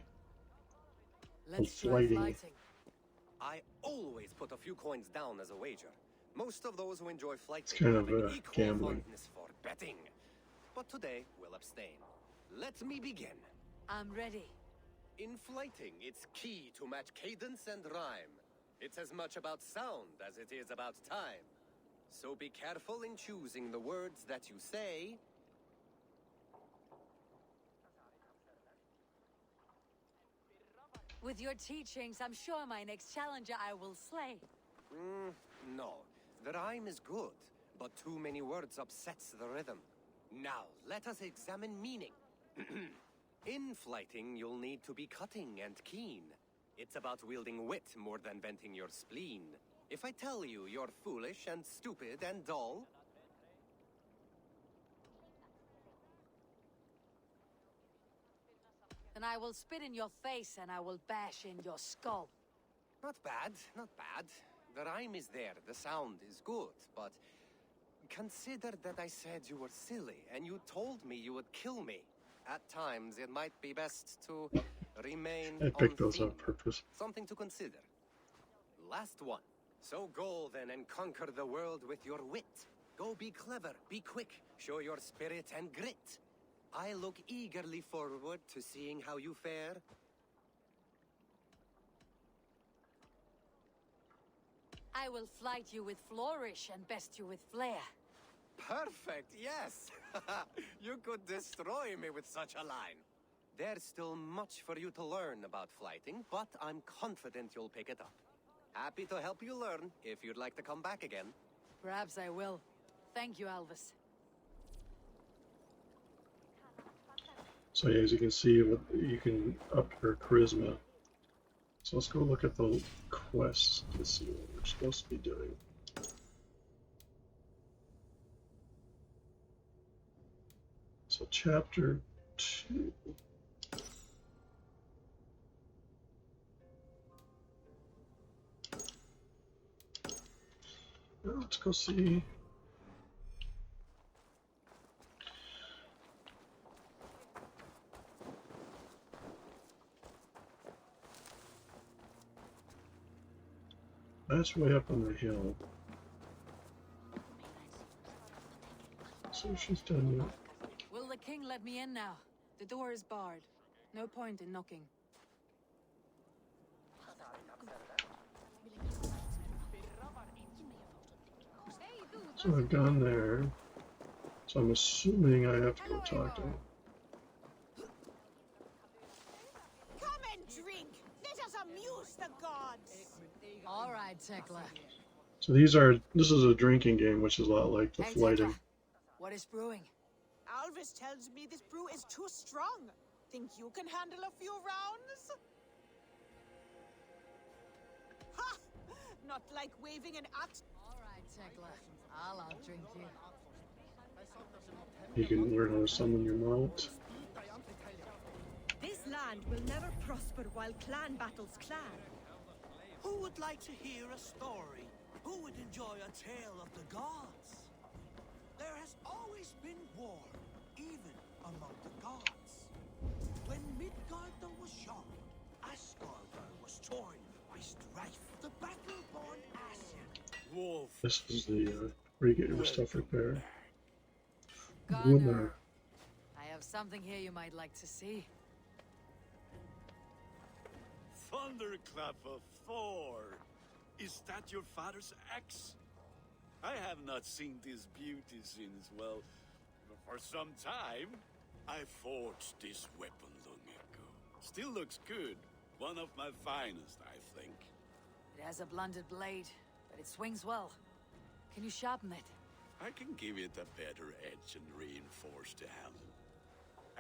Let's try flighting. flighting. I always put a few coins down as a wager. Most of those who enjoy flighting It's kind have of an equal gambling. fondness for betting. But today, we'll abstain. Let me begin. I'm ready. In flighting, it's key to match cadence and rhyme. It's as much about sound as it is about time. So be careful in choosing the words that you say. With your teachings, I'm sure my next challenger I will slay. No. The rhyme is good, but too many words upsets the rhythm. Now, let us examine meaning. In flighting, you'll need to be cutting and keen. It's about wielding wit more than venting your spleen. If I tell you you're foolish and stupid and dull, Then I will spit in your face and I will bash in your skull. not bad, not bad. The rhyme is there, the sound is good, but consider that I said you were silly and you told me you would kill me. At times, it might be best to remain I on picked those theme. on purpose. Something to consider. Last one. So go then and conquer the world with your wit. Go be clever, be quick, show your spirit and grit. I look eagerly forward to seeing how you fare. I will flight you with flourish and best you with flair. Perfect, yes! You could destroy me with such a line. There's still much for you to learn about flighting, but I'm confident you'll pick it up. Happy to help you learn if you'd like to come back again. Perhaps I will. Thank you, Alvis. So yeah, as you can see, you can up your charisma. So let's go look at the quests to see what we're supposed to be doing. So chapter 2. Well, let's go see. That's way up on the hill. So she's done yet. Will the king let me in now? The door is barred. No point in knocking. So I've gone there. So I'm assuming I have to go talk to him. Come and drink. Let us amuse the gods. All right, Tekla. So this is a drinking game, which is a lot like the Hey, flighting. Tekla. What is brewing? Alvis tells me this brew is too strong. Think you can handle a few rounds? Ha! Not like waving an axe. All right, Tekla. I'll outdrink you. You can learn how to summon your mount. This land will never prosper while clan battles clan. Who would like to hear a story? Who would enjoy a tale of the gods? There has always been war, even among the gods. When Midgard was young, Asgard was torn by strife. The battle-born Asien. Wolf. This is the where you get your stuff repaired. Gunnar, I have something here you might like to see. Thunderclap of Thor! Is that your father's axe? I have not seen this beauty since, well, for some time. I forged this weapon long ago. Still looks good. One of my finest, I think. It has a blunted blade, but it swings well. Can you sharpen it? I can give it a better edge and reinforce the handle.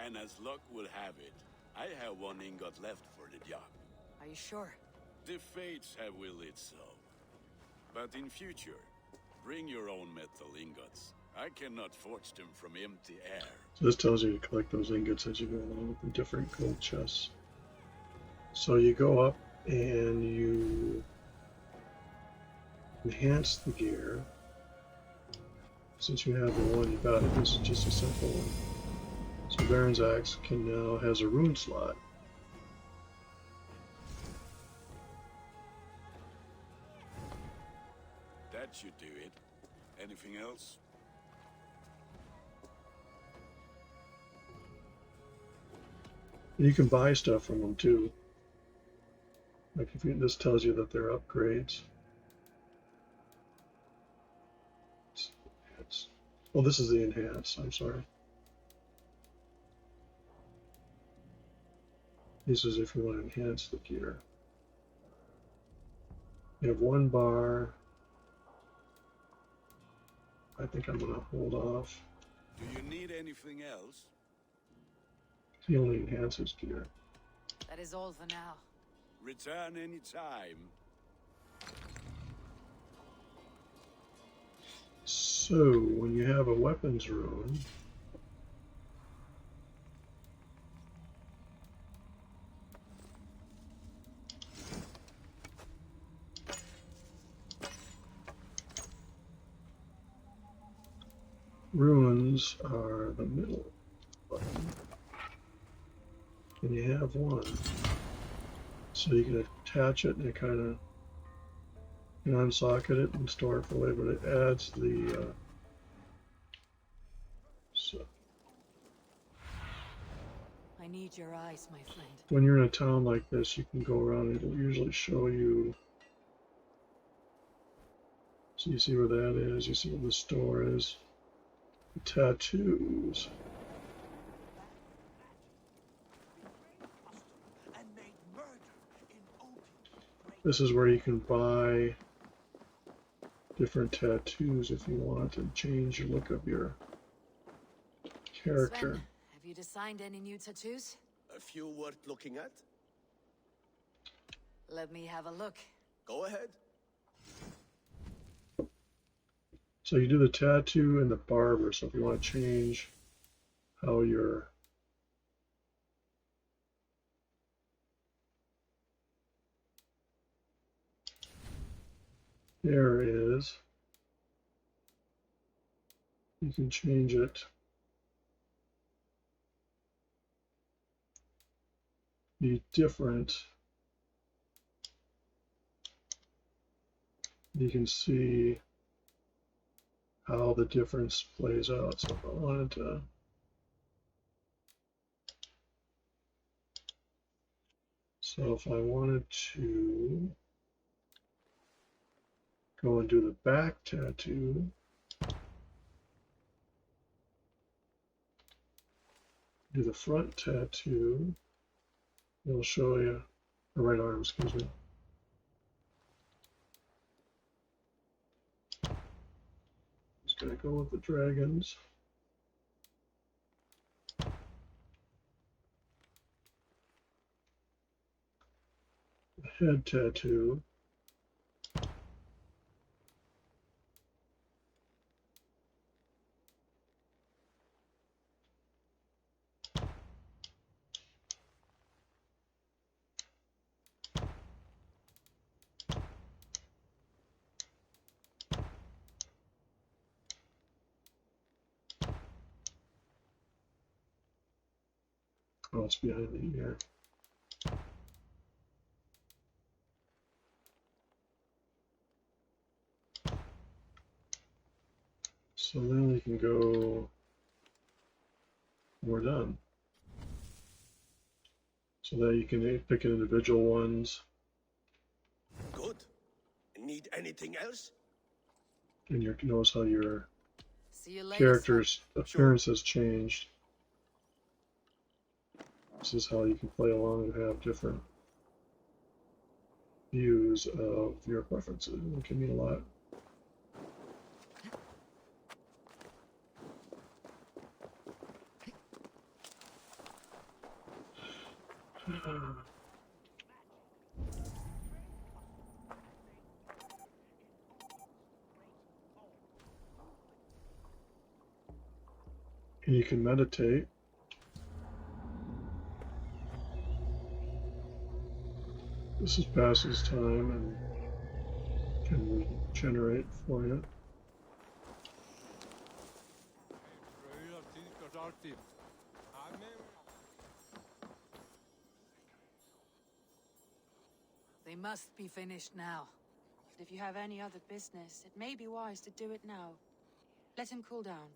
And as luck will have it, I have one ingot left for the job. Are you sure? The fates have willed it so. But in future, bring your own metal ingots. I cannot forge them from empty air. So this tells you to collect those ingots as you go along with the different gold chests. So you go up and you enhance the gear. Since you have the one you got it, this is just a simple one. So Baron's axe now has a rune slot. That should do it. Anything else? You can buy stuff from them too. Like if you, this tells you that they're upgrades. Well, this is the enhance. I'm sorry. This is if you want to enhance the gear. You have one bar. I think I'm going to hold off. Do you need anything else? He only enhances gear. That is all for now. Return anytime. So, when you have a weapons rune, runes are the middle button, and you have one. So you can attach it and it kind of, you know, unsocket it and store it for later, but it adds the so I need your eyes, my friend. when you're in a town like this, you can go around and it'll usually show you. So you see where that is, you see where the store is. The tattoos. This is where you can buy different tattoos if you want and change the look of your character. Sven, have you designed any new tattoos? A few worth looking at? Let me have a look. Go ahead. So you do the tattoo and the barber, so if you want to change how you're there it is. You can change it. Be different. You can see how the difference plays out. So if I wanted to go and do the back tattoo, do the front tattoo, it'll show you the right arm, excuse me. Just gonna go with the dragons. The head tattoo. Cross behind the ear. So then we can go, we're done. So that you can pick individual ones. Good. Need anything else? And you notice how your See you later, character's son. appearance has changed. This is how you can play along and have different views of your preferences. It can mean a lot. You can meditate. This is passes time and can regenerate for you. They must be finished now. If you have any other business, it may be wise to do it now. Let him cool down.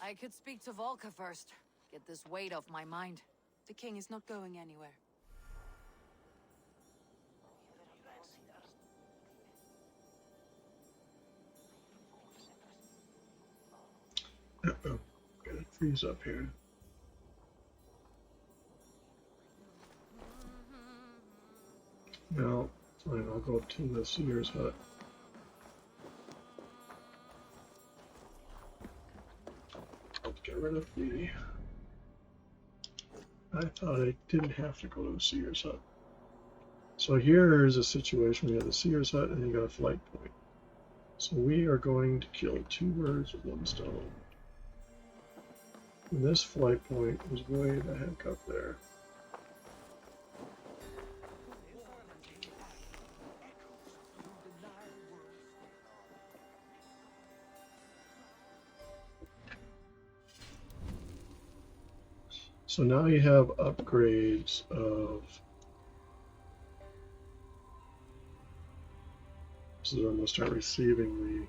I could speak to Volka first. Get this weight off my mind. The king is not going anywhere. Uh-oh. Gotta freeze up here. Now, fine, I'll go up to the seer's hut. Let's get rid of the... I thought I didn't have to go to the seer's hut. So here is a situation. We have the seer's hut and you got a flight point. So we are going to kill 2 birds with 1 stone. And this flight point is way the heck up there. So now you have upgrades of... So I'm going to start receiving the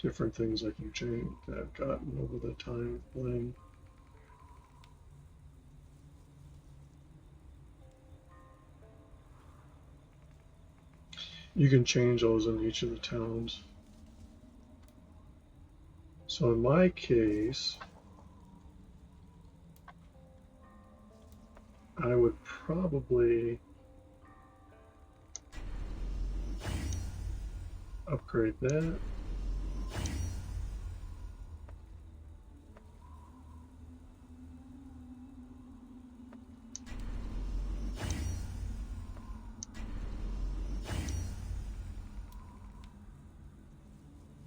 different things I can change that I've gotten over the time of playing. You can change those in each of the towns. So in my case, I would probably upgrade that.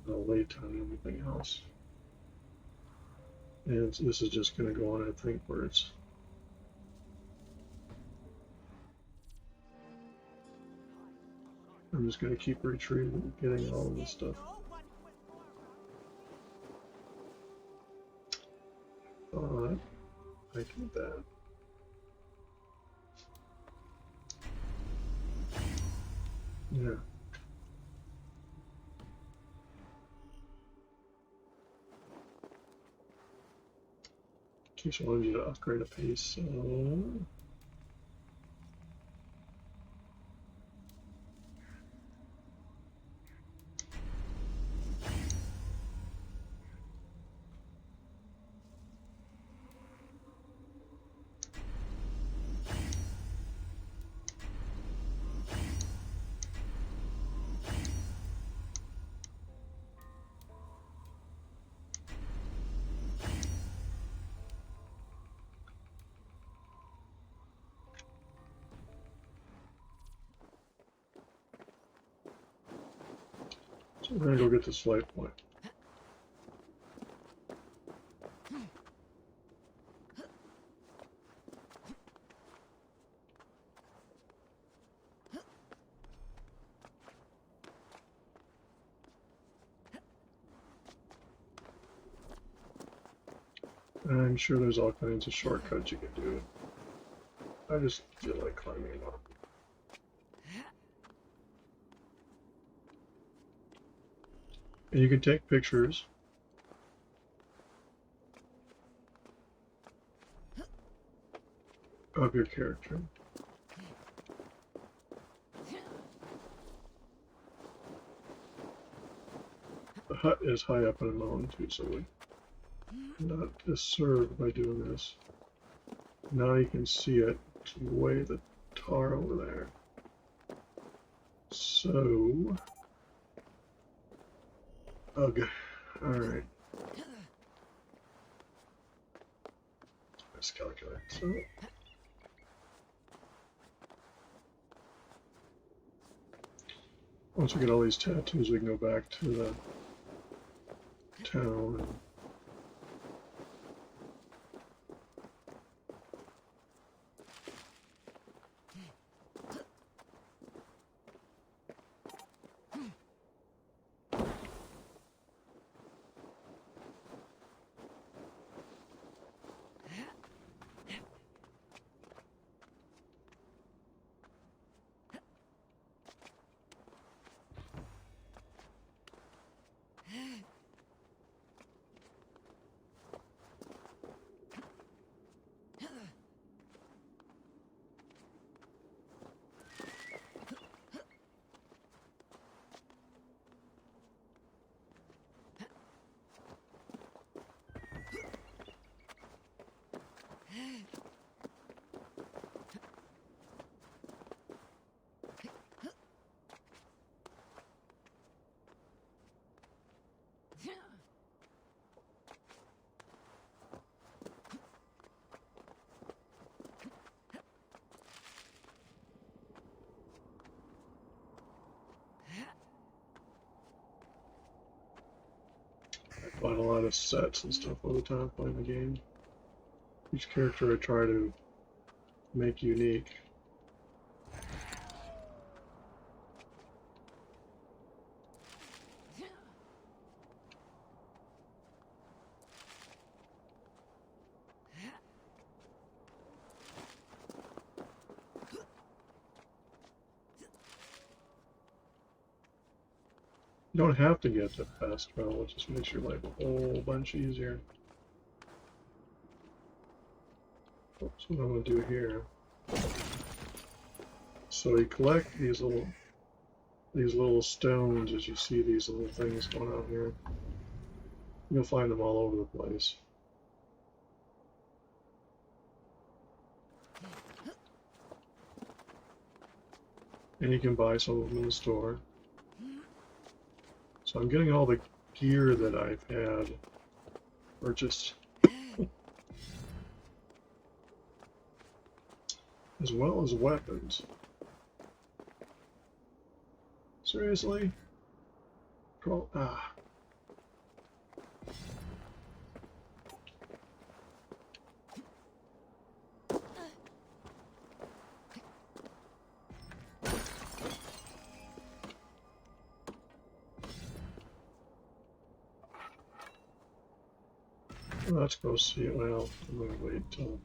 I'll wait on anything else. And this is just going to go on, I think, where it's... I'm just going to keep retrieving, getting all of this stuff. Thought I did that. Yeah. In case I wanted you to upgrade a piece, so... So we're gonna go get this light point. I'm sure there's all kinds of shortcuts you can do. I just feel like climbing up. And you can take pictures. Of your character. The hut is high up on a mountain too, so we're not disturbed by doing this. Now you can see it way the tar over there. So, ugh. Alright. Let's calculate. So, once we get all these tattoos, we can go back to the town. Find a lot of sets and stuff all the time playing the game. Each character I try to make unique. You don't have to get the fast travel, it just makes your life a whole bunch easier. That's what I'm going to do here. So you collect these little stones as you see these little things going out here. You'll find them all over the place. And you can buy some of them in the store. So I'm getting all the gear that I've had purchased. As well as weapons. Seriously? Ah. Let's go see it. Well, I'm going to wait till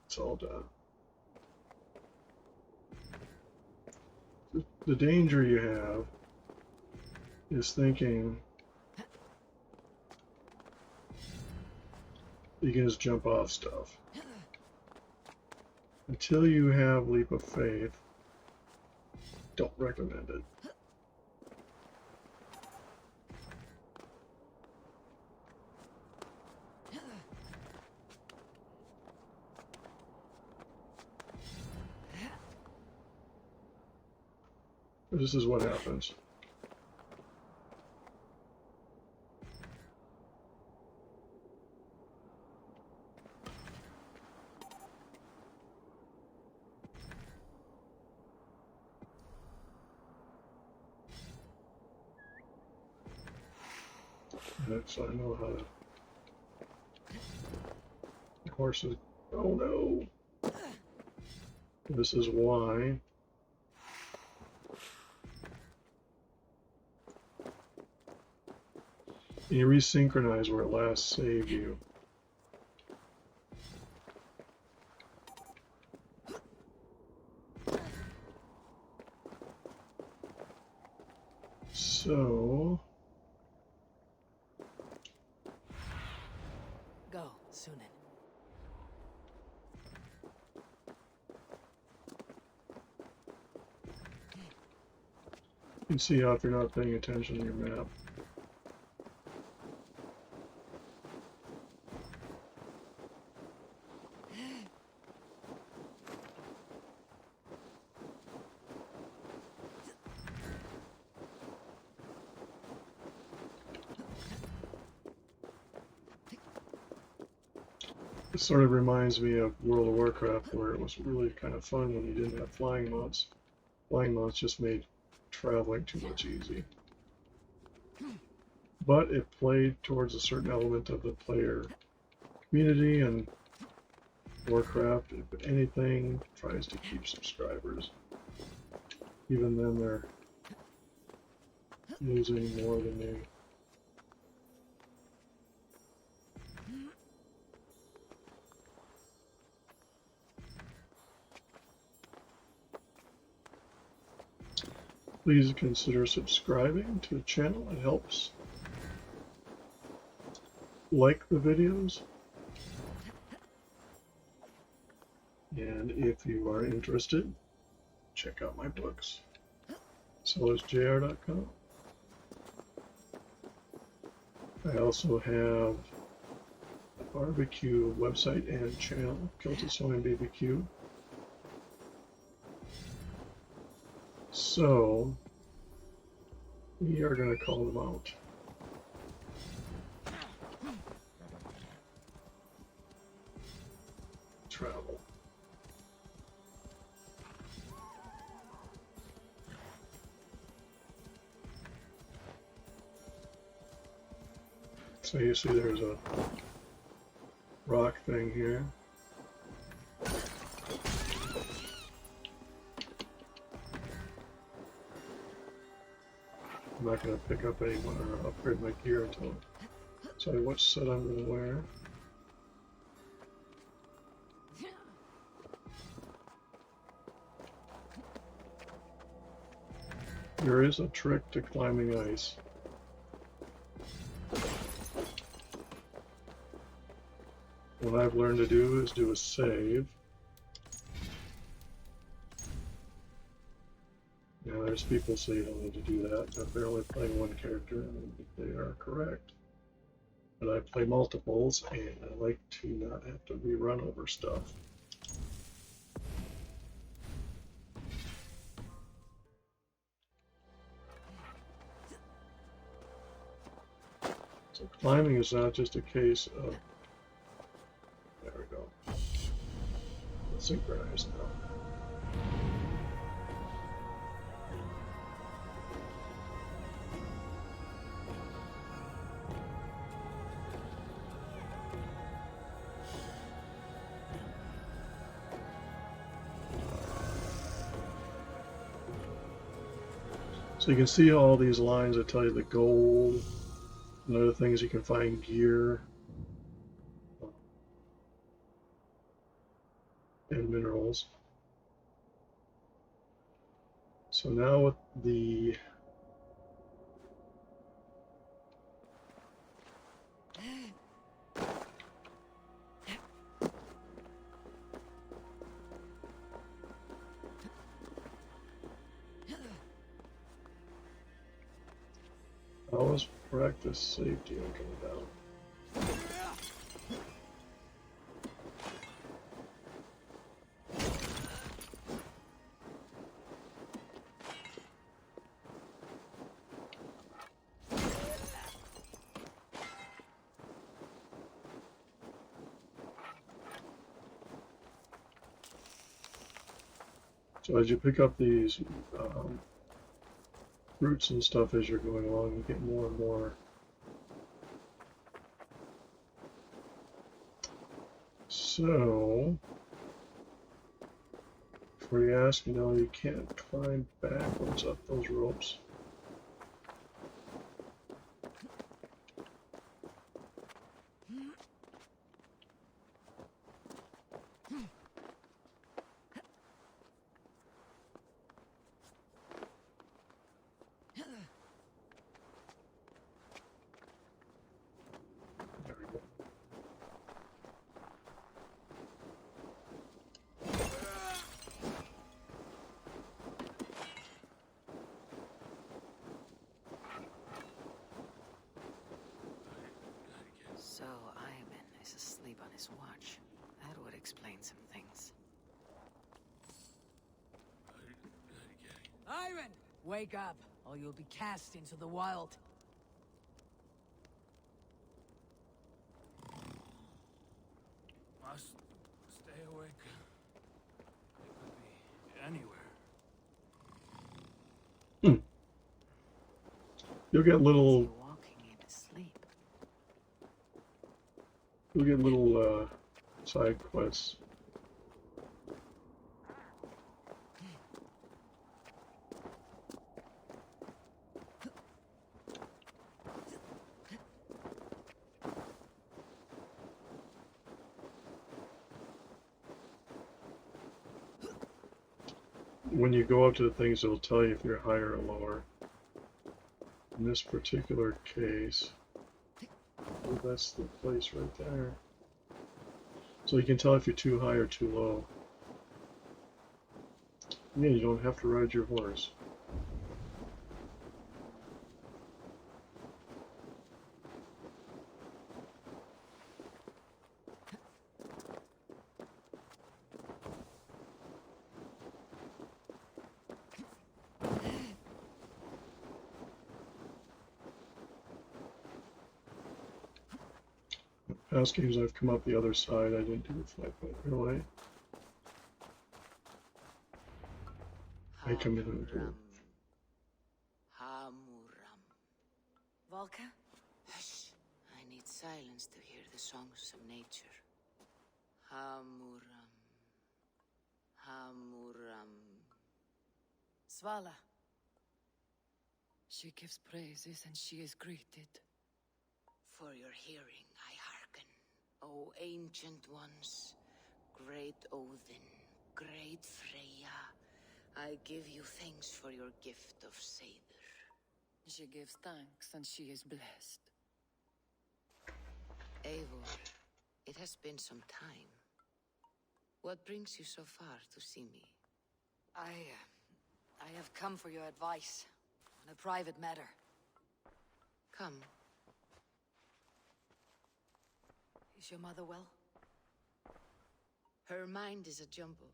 it's all done. the danger you have is thinking you can just jump off stuff. Until you have leap of faith, don't recommend it. This is what happens. So I know how to. The horses. Oh no! This is why. You resynchronize where it last saved you. So. Go, Sunan. You can see how if you're not paying attention to your map. It sort of reminds me of World of Warcraft, where it was really kind of fun when you didn't have flying mods. Flying mods just made traveling too much easy. But it played towards a certain element of the player community, and Warcraft, if anything, tries to keep subscribers. Even then, they're losing more than they. Please consider subscribing to the channel, it helps. Like the videos. And if you are interested, check out my books. sellersjr.com. I also have a barbecue website and channel, Kilted Sewing BBQ. So, we are going to call them out. Travel. So you see there's a rock thing here. I'm not going to pick up anyone or upgrade my gear until I decide what set I'm going to wear. There is a trick to climbing ice. What I've learned to do is do a save. Now there's people say you don't need to do that, but they're only playing one character, and they are correct. But I play multiples, and I like to not have to rerun over stuff. So climbing is not just a case of, there we go, let's synchronize now. So you can see all these lines that tell you the gold and other things. You can find gear and minerals. So So now with the always practice safety on coming down. So as you pick up these fruits and stuff as you're going along, you get more and more. So, before you ask, you know, you can't climb backwards up those ropes. So Ivan is asleep on his watch. That would explain some things. Iron! Wake up, or you'll be cast into the wild. Must stay awake. It could be anywhere. You'll get little. Walking in his sleep. You'll get little side quests. When you go up to the things, it'll tell you if you're higher or lower. In this particular case, oh, that's the place right there. So you can tell if you're too high or too low. Yeah, you don't have to ride your horse. Past games I've come up the other side, I didn't do the 5-point relay. I come in and do it. Hamuram. Volka? Hush. I need silence to hear the songs of nature. Hamuram. Hamuram. Svala. She gives praises and she is greeted. For your hearing I hearken, O ancient ones, great Odin, great Freya. I give you thanks for your gift of Seder. She gives thanks and she is blessed. Eivor, it has been some time. What brings you so far to see me? I have come for your advice on a private matter. Come. Is your mother well? Her mind is a jumble.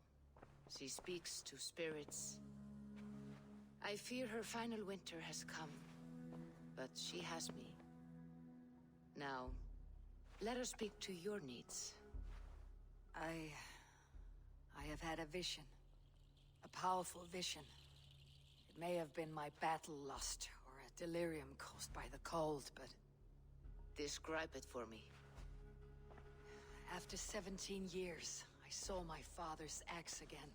She speaks to spirits. I fear her final winter has come, but she has me. Now, let us speak to your needs. I have had a vision. A powerful vision. It may have been my battle lust, or a delirium caused by the cold, but... Describe it for me. After 17 years, I saw my father's axe again.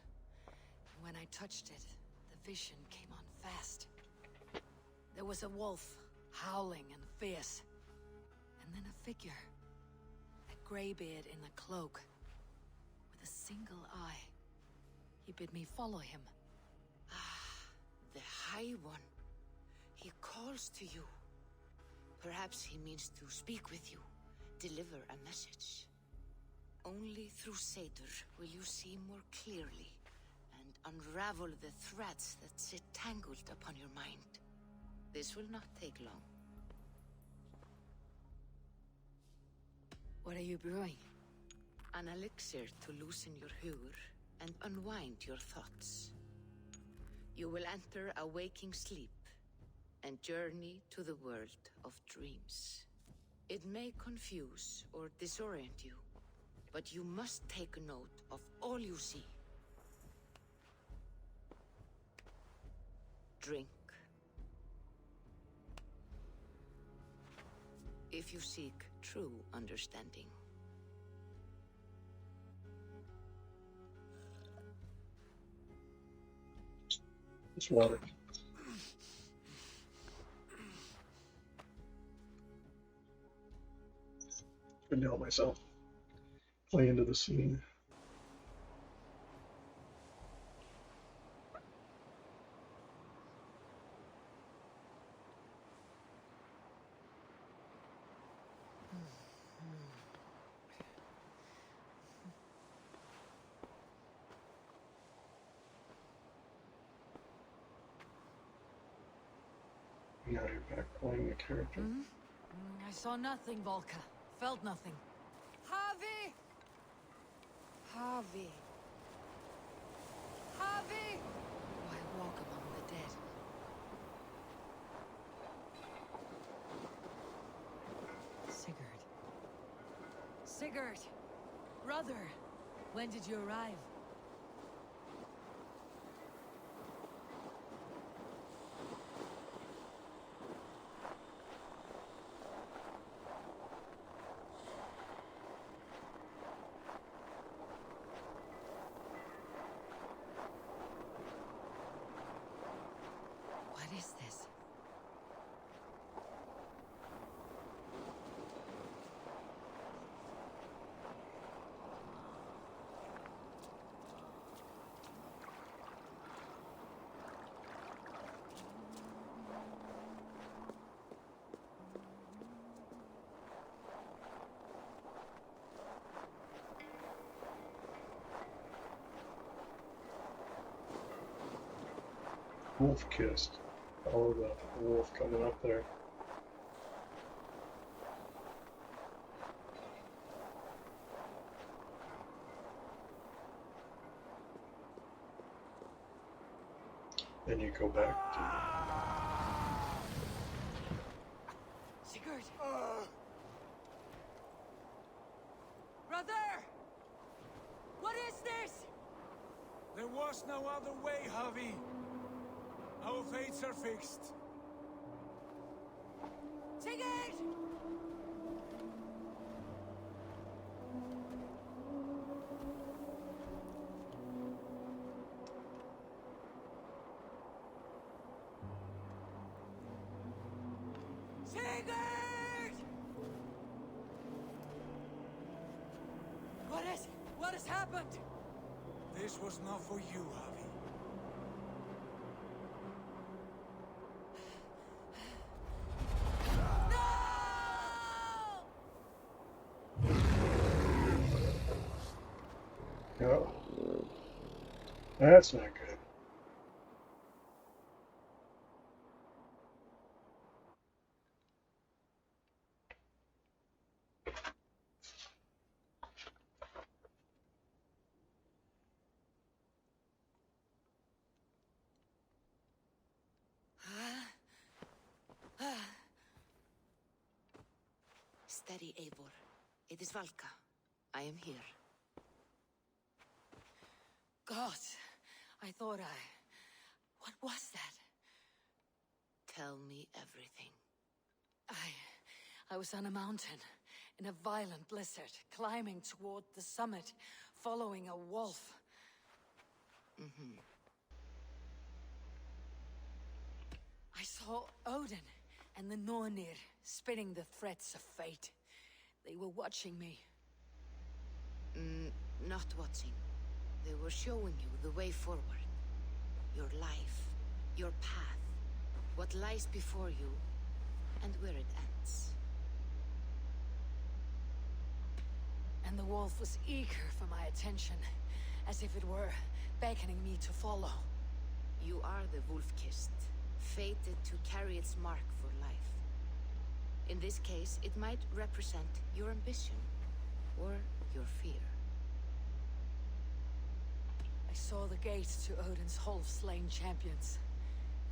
And when I touched it, the vision came on fast. There was a wolf, howling and fierce. And then a figure. A graybeard in a cloak. With a single eye. He bid me follow him. Ah, High One. He calls to you. Perhaps he means to speak with you, deliver a message. Only through Seder will you see more clearly and unravel the threads that sit tangled upon your mind. This will not take long. What are you brewing? An elixir to loosen your huer and unwind your thoughts. You will enter a waking sleep and journey to the world of dreams. It may confuse or disorient you, but you must take note of all you see. Drink. If you seek true understanding. It's water. Couldn't help myself. Play into the scene. Now you're back playing the character. I saw nothing, Volka. Felt nothing. Harvey! Harvey. Harvey! Why walk among the dead? Sigurd. Sigurd! Brother! When did you arrive? What is this? Wolf kissed. Oh, the wolf coming up there. Then you go back to Sigurd! Brother! What is this? There was no other way, Javi. Our fates are fixed. Sigurd! Sigurd! What has happened? This was not for you, Javi. No. That's not good. Steady, Eivor. It is Valka. I am here. God, I thought What was that? Tell me everything. I was on a mountain, in a violent blizzard, climbing toward the summit, following a wolf. I saw Odin and the Nornir spinning the threads of fate. They were watching me. Not watching. They were showing you the way forward. Your life. your path, what lies before you, and where it ends. And the wolf was eager for my attention, as if it were beckoning me to follow. You are the wolf-kissed, fated to carry its mark for life. In this case, it might represent your ambition, or your fear. I saw the gates to Odin's Hall of Slain Champions.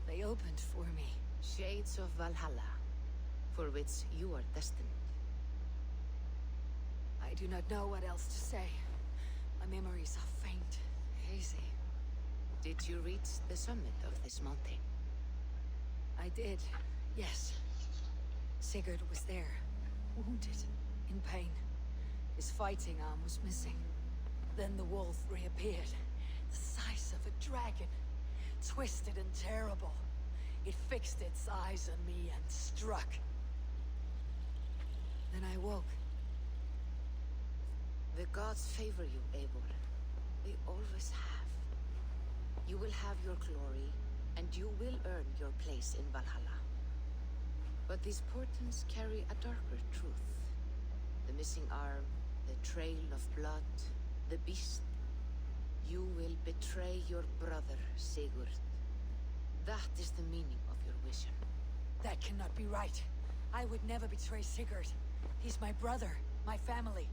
They opened for me. Shades of Valhalla, for which you are destined. I do not know what else to say. My memories are faint, hazy. Did you reach the summit of this mountain? I did, yes. Sigurd was there, wounded, in pain. His fighting arm was missing. Then the wolf reappeared, the size of a dragon, twisted and terrible. It fixed its eyes on me and struck. Then I woke. The gods favor you, Eivor. They always have. You will have your glory, and you will earn your place in Valhalla. But these portents carry a darker truth. The missing arm, the trail of blood, the beast. You will betray your brother, Sigurd. That is the meaning of your vision. That cannot be right. I would never betray Sigurd. He's my brother, my family.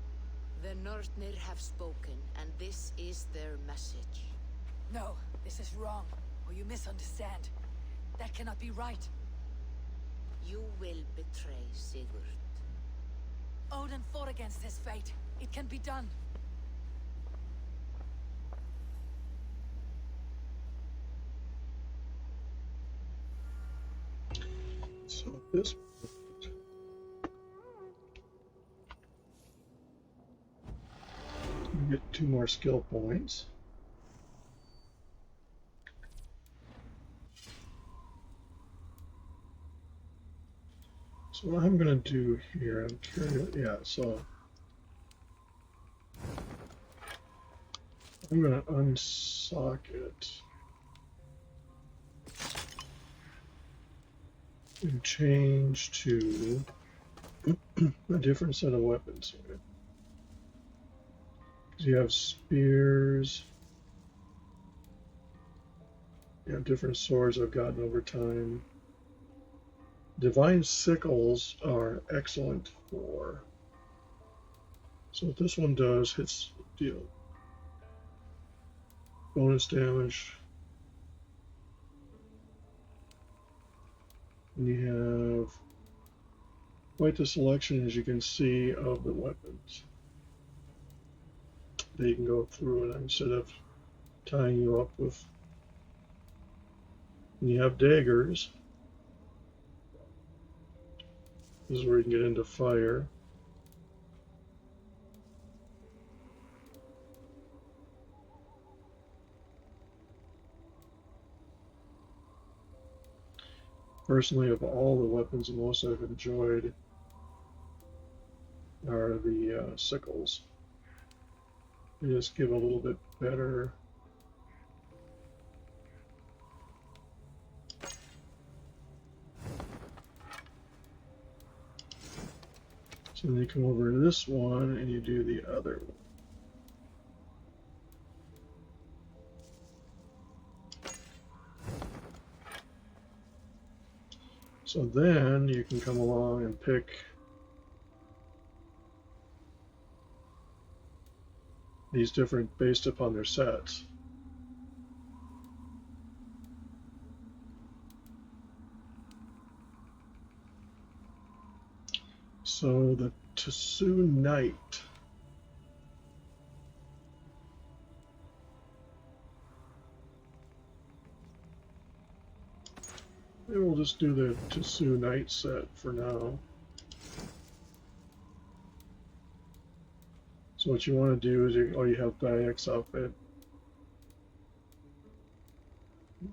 The Nornir have spoken, and this is their message. No, this is wrong, or you misunderstand. That cannot be right. You will betray Sigurd. Odin fought against his fate. It can be done. So at this we get 2 more skill points. So what I'm going to do here, I'm curious, yeah, so I'm going to unsocket and change to a different set of weapons here. You have spears, you have different swords I've gotten over time. Divine sickles are excellent for. So what this one does, hits deal bonus damage. And you have quite the selection, as you can see, of the weapons that you can go through, and instead of tying you up with. And you have daggers. This is where you can get into fire. Personally, of all the weapons, the most I've enjoyed are the sickles. They just give a little bit better so then you come over to this one and you do the other one. So then you can come along and pick these different based upon their sets. So the Tsu Knight. Maybe we'll just do the Tsu Knight set for now. So what you want to do is you have Bayek's outfit.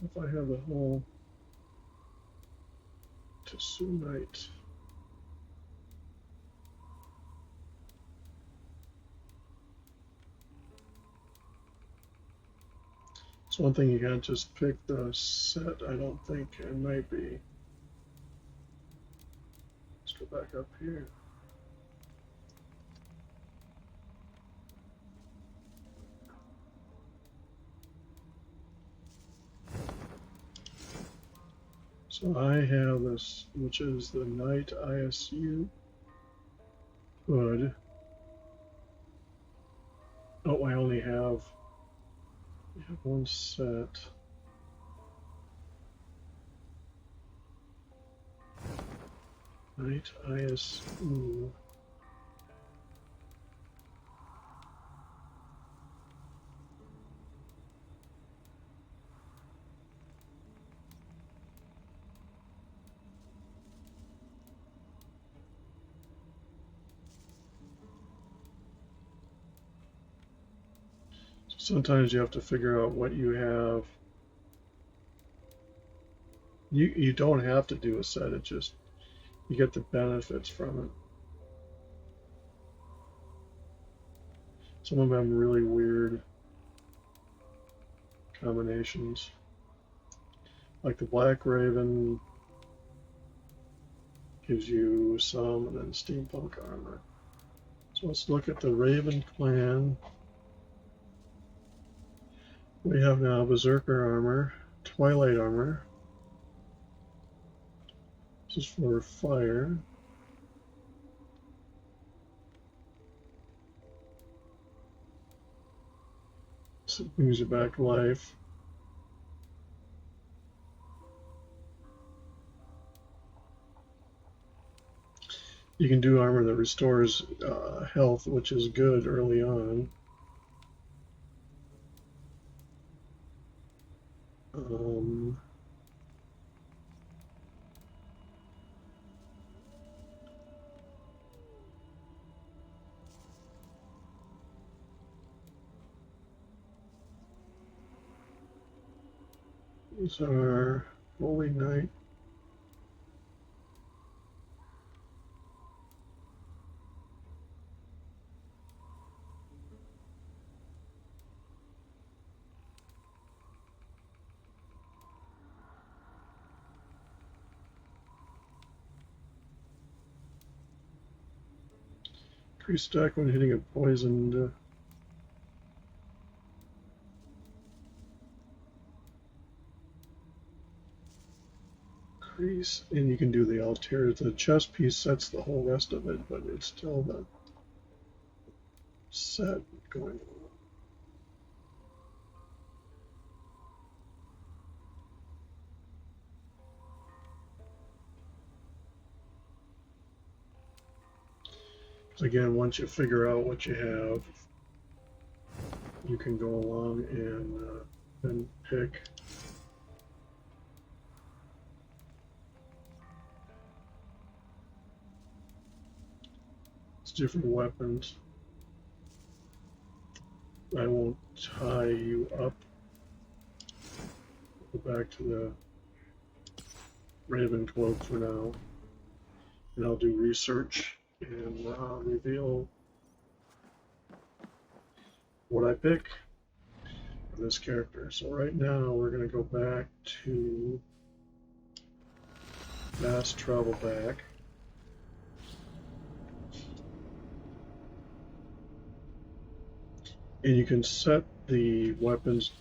If I have the whole Tsu Knight. It's one thing you can't just pick the set, I don't think. It might be. Let's go back up here. So I have this, which is the Knight ISU hood. Oh, I only have one set. Knight ISU. Sometimes you have to figure out what you have. You don't have to do a set, it just you get the benefits from it. Some of them really weird combinations. Like the Black Raven gives you some, and then steampunk armor. So let's look at the Raven clan. We have now Berserker armor, Twilight armor. This is for fire. So it brings you back to life. You can do armor that restores health, which is good early on. These are Holy Knight. Increase stack when hitting a poisoned. Increase, and you can do the altar. The chest piece sets the whole rest of it, but it's still the set going on. So again, once you figure out what you have, you can go along and pick. It's different weapons. I won't tie you up. Go back to the Raven cloak for now, and I'll do research and reveal what I pick for this character. So right now we're going to go back to fast travel back. And you can set the weapons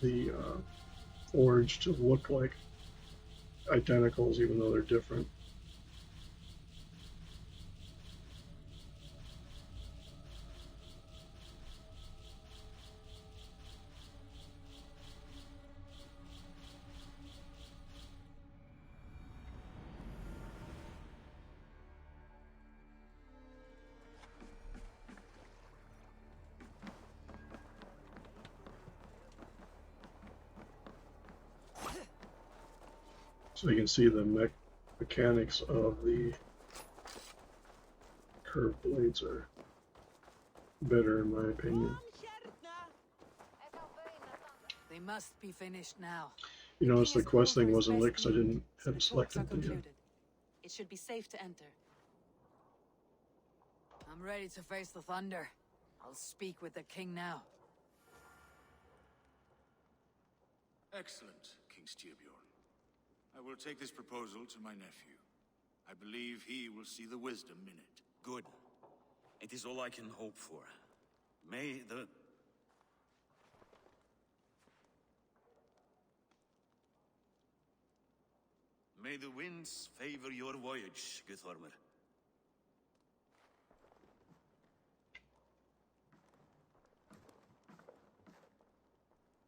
the forge to look like identicals even though they're different. So you can see the mechanics of the curved blades are better in my opinion. They must be finished now. You notice the quest thing wasn't lit because I didn't have it selected. It should be safe to enter. I'm ready to face the thunder. I'll speak with the king now. Excellent, King Styrbjorn. I will take this proposal to my nephew. I believe he will see the wisdom in it. Good. It is all I can hope for. May the... May the winds favor your voyage, Guthormer.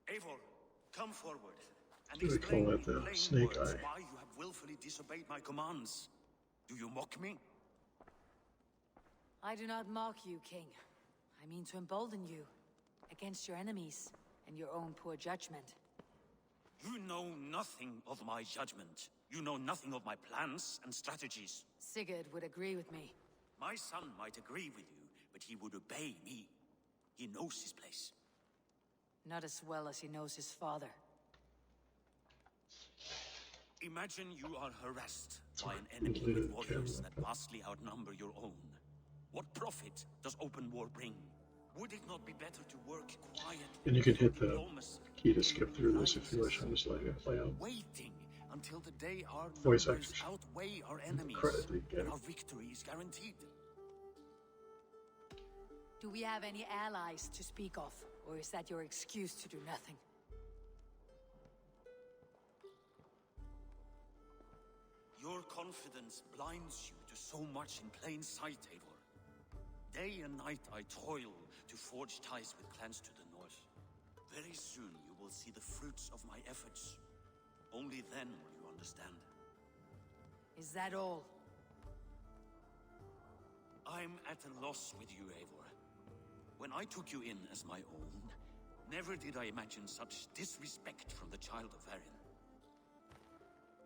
Eivor, come forward and What do they explain call in it? The plain snake words eye. why you have willfully disobeyed my commands. Do you mock me? I do not mock you, King. I mean to embolden you against your enemies and your own poor judgment. You know nothing of my judgment. You know nothing of my plans and strategies. Sigurd would agree with me. My son might agree with you, but he would obey me. He knows his place. Not as well as he knows his father. Imagine you are harassed by an enemy with warriors that vastly outnumber your own. What profit does open war bring? Would it not be better to work quietly? And you can hit the key to skip through this if you wish. I'm just letting it play out. Waiting until the day our Voice numbers actors. outweigh our enemies, Credit they get. and our victory is guaranteed. Do we have any allies to speak of? Or is that your excuse to do nothing? Your confidence blinds you to so much in plain sight, Eivor. Day and night I toil to forge ties with clans to the north. Very soon you will see the fruits of my efforts. Only then will you understand. Is that all? I'm at a loss with you, Eivor. When I took you in as my own, never did I imagine such disrespect from the child of Varin.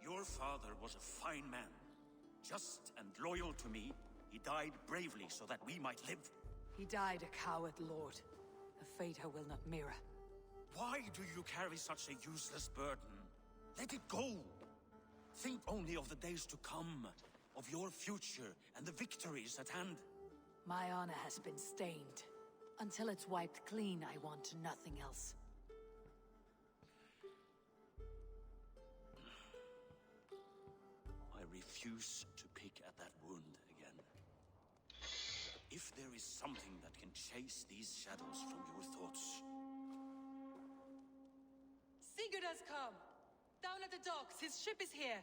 Your father was a fine man. Just and loyal to me, he died bravely so that we might live. He died a coward, Lord. A fate I will not mirror. Why do you carry such a useless burden? Let it go! Think only of the days to come, of your future and the victories at hand. My honor has been stained. Until it's wiped clean, I want nothing else. I refuse to pick at that wound again. If there is something that can chase these shadows from your thoughts... Sigurd has come! Down at the docks, his ship is here!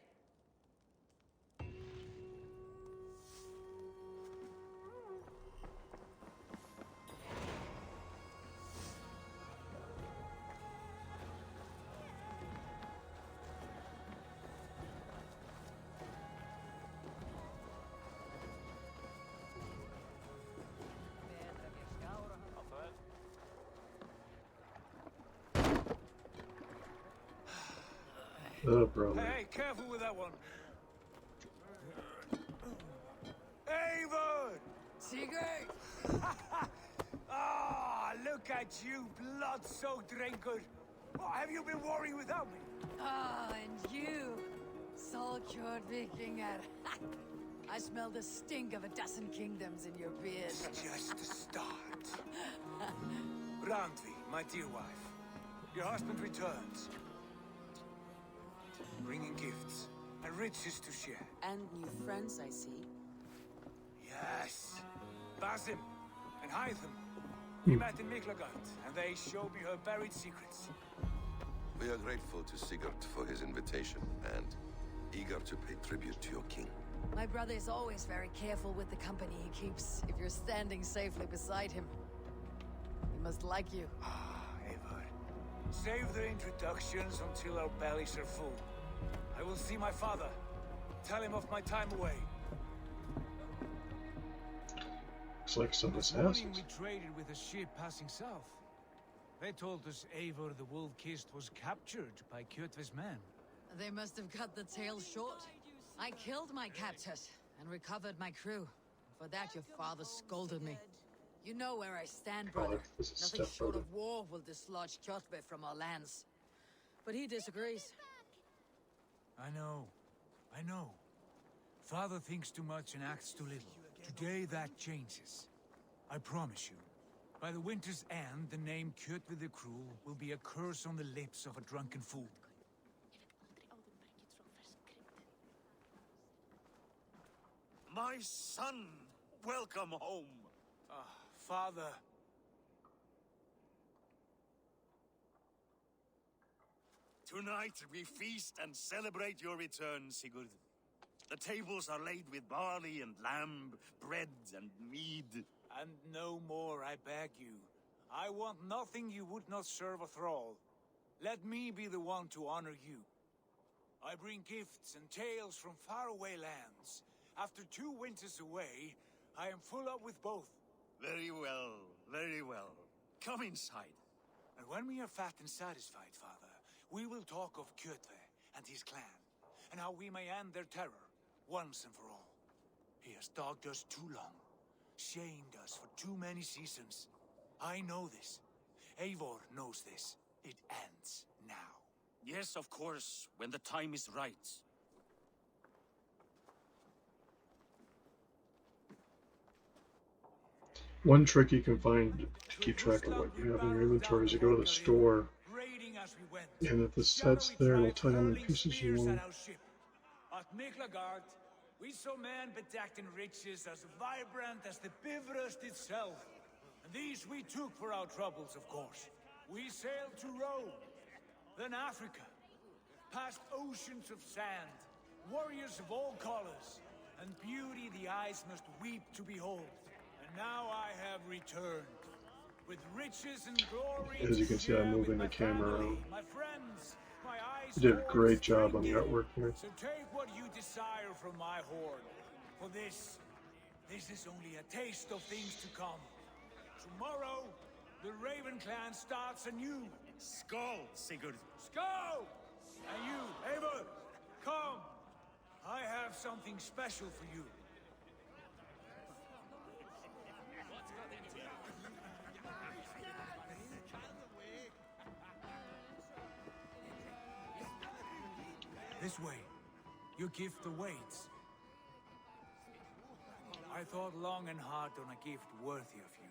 Oh, bro. Hey, careful with that one. Eivor! Sigurd! Ah, look at you, blood-soaked drinker. What have you been worrying without me? Ah, and you, Solkjord Vikingar. I smell the stink of a dozen kingdoms in your beard. It's just the start. Randvi, my dear wife, your husband returns. Bringing gifts and riches to share. And new friends, I see. Yes. Basim and Hytham. We met in Miklagard, and they showed me her buried secrets. We are grateful to Sigurd for his invitation, and eager to pay tribute to your king. My brother is always very careful with the company he keeps, if you're standing safely beside him. He must like you. Ah, Eivor. Save the introductions until our bellies are full. I will see my father. Tell him of my time away. Looks like some This morning assassins. we traded with a ship passing south. They told us Eivor the Wolf-Kissed was captured by Kjotve's men. They must have cut the tail short. I killed my captors and recovered my crew. For that your father scolded me. You know where I stand, brother. this is Nothing short stepbrother. of war will dislodge Kjotve from our lands. But he disagrees. I know. I know. Father thinks too much and acts too little. Today that changes. I promise you. By the winter's end, the name Kjotve the Cruel will be a curse on the lips of a drunken fool. My son! Welcome home! Father. Tonight we feast and celebrate your return, Sigurd. The tables are laid with barley and lamb, bread and mead. And no more, I beg you. I want nothing you would not serve a thrall. Let me be the one to honor you. I bring gifts and tales from faraway lands. After 2 winters away, I am full up with both. Very well, very well. Come inside. And when we are fat and satisfied, Father, we will talk of Kjotve and his clan, and how we may end their terror, once and for all. He has dogged us too long, shamed us for too many seasons. I know this. Eivor knows this. It ends now. Yes, of course, when the time is right. One trick you can find to keep track of what you have in your inventory is you go to the store, and if the set's there, it'll tell you how many pieces you want. At Miklagard, we saw men bedecked in riches as vibrant as the Bifrost itself. And these we took for our troubles, of course. We sailed to Rome, then Africa, past oceans of sand, warriors of all colors, and beauty the eyes must weep to behold. And now I have returned, with riches and glory. As you can see, I'm moving the camera around. My friends, my eyes. You did a great job on the artwork here. So take what you desire from my hoard. For this is only a taste of things to come. Tomorrow, the Raven clan starts anew. Skål, Sigurd. Skål! And you, Eivor, come. I have something special for you. This way. Your gift awaits. I thought long and hard on a gift worthy of you.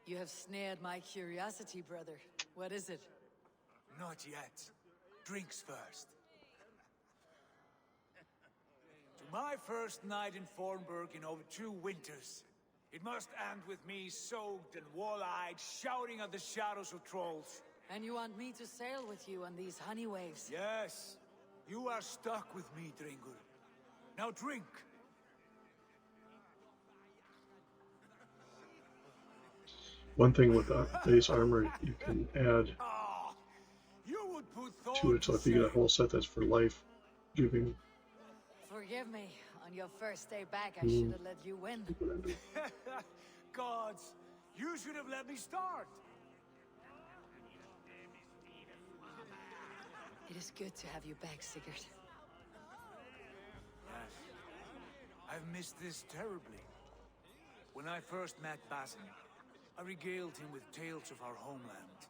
You have snared my curiosity, brother. What is it? Not yet. Drinks first. To my first night in Fornburg in over 2 winters. It must end with me soaked and wall-eyed, shouting at the shadows of trolls. And you want me to sail with you on these honey waves? Yes. You are stuck with me, Dringur. Now drink. One thing with base armor, you can add to it, so if you get a whole set that's for life, giving. Forgive me. On your first day back, I should have let you win. Gods, you should have let me start. It is good to have you back, Sigurd. Yes. I've missed this terribly. When I first met Basin, I regaled him with tales of our homeland.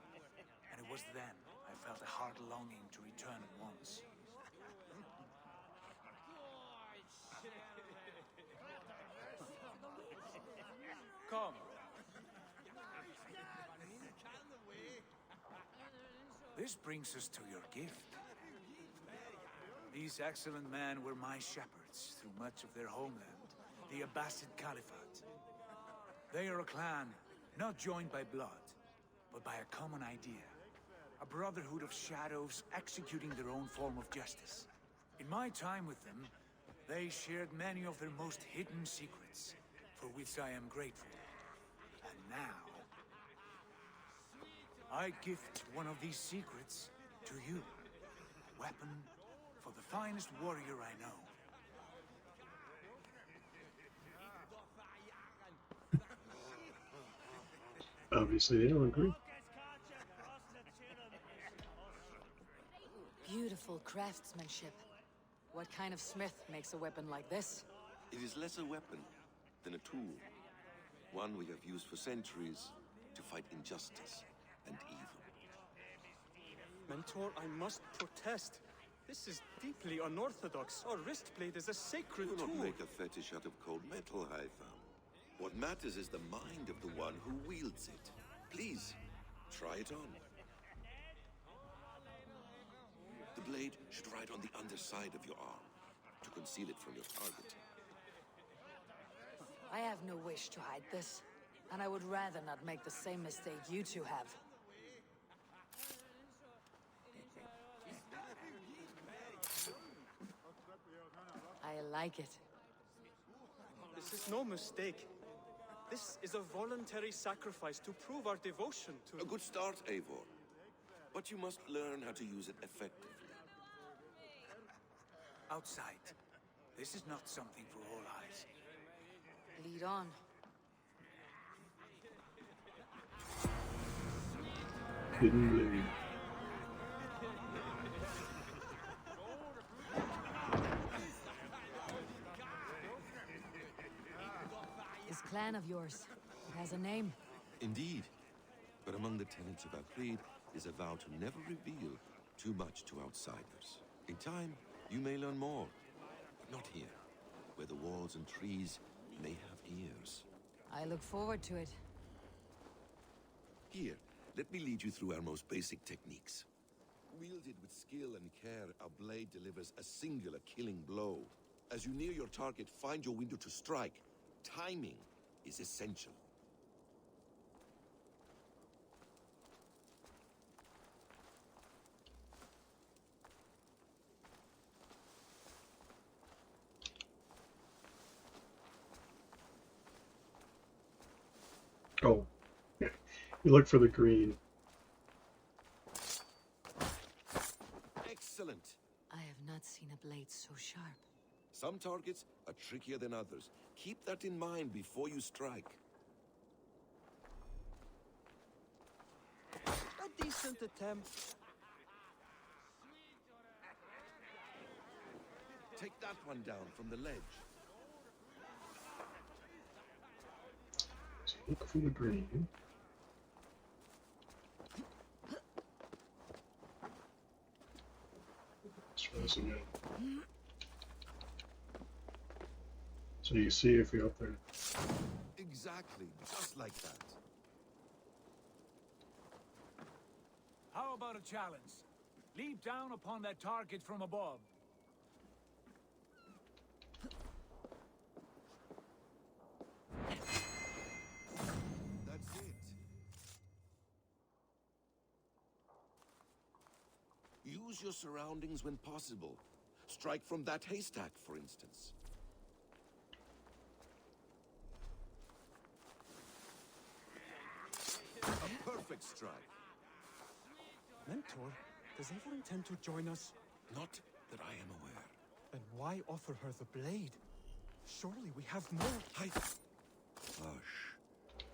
And it was then I felt a heart longing to return at once. Come. This brings us to your gift. These excellent men were my shepherds through much of their homeland, the Abbasid Caliphate. They are a clan, not joined by blood, but by a common idea. A brotherhood of shadows executing their own form of justice. In my time with them, they shared many of their most hidden secrets, for which I am grateful. And now, I gift one of these secrets to you. Weapon for the finest warrior I know. Obviously, they don't agree. Beautiful craftsmanship. What kind of smith makes a weapon like this? It is less a weapon than a tool. One we have used for centuries to fight injustice and evil. Mentor, I must protest. This is deeply unorthodox. Our wristblade is a sacred Do tool. not make a fetish out of cold metal, Hellfire. What matters is the mind of the one who wields it. Please, try it on. The blade should ride on the underside of your arm to conceal it from your target. I have no wish to hide this, and I would rather not make the same mistake you two have. I like it. This is no mistake. This is a voluntary sacrifice to prove our devotion to... A good start, Eivor. But you must learn how to use it effectively. Outside. This is not something for all eyes. Lead on. Hidden blade. This clan of yours, it has a name. Indeed. But among the tenets of our creed is a vow to never reveal too much to outsiders. In time, you may learn more. But not here, where the walls and trees may have ears. I look forward to it. Here, let me lead you through our most basic techniques. Wielded with skill and care, our blade delivers a singular killing blow. As you near your target, find your window to strike. Timing is essential. Oh, yeah. You look for the green. Excellent. I have not seen a blade so sharp. Some targets are trickier than others. Keep that in mind before you strike. A decent attempt. Take that one down from the ledge. So look for the green. Let's try this again. So you see if you're up there. Exactly, just like that. How about a challenge? Leap down upon that target from above. That's it. Use your surroundings when possible. Strike from that haystack, for instance. A perfect strike. Mentor, does Eivor intend to join us? Not that I am aware. Then why offer her the blade? Surely we have more. Hush.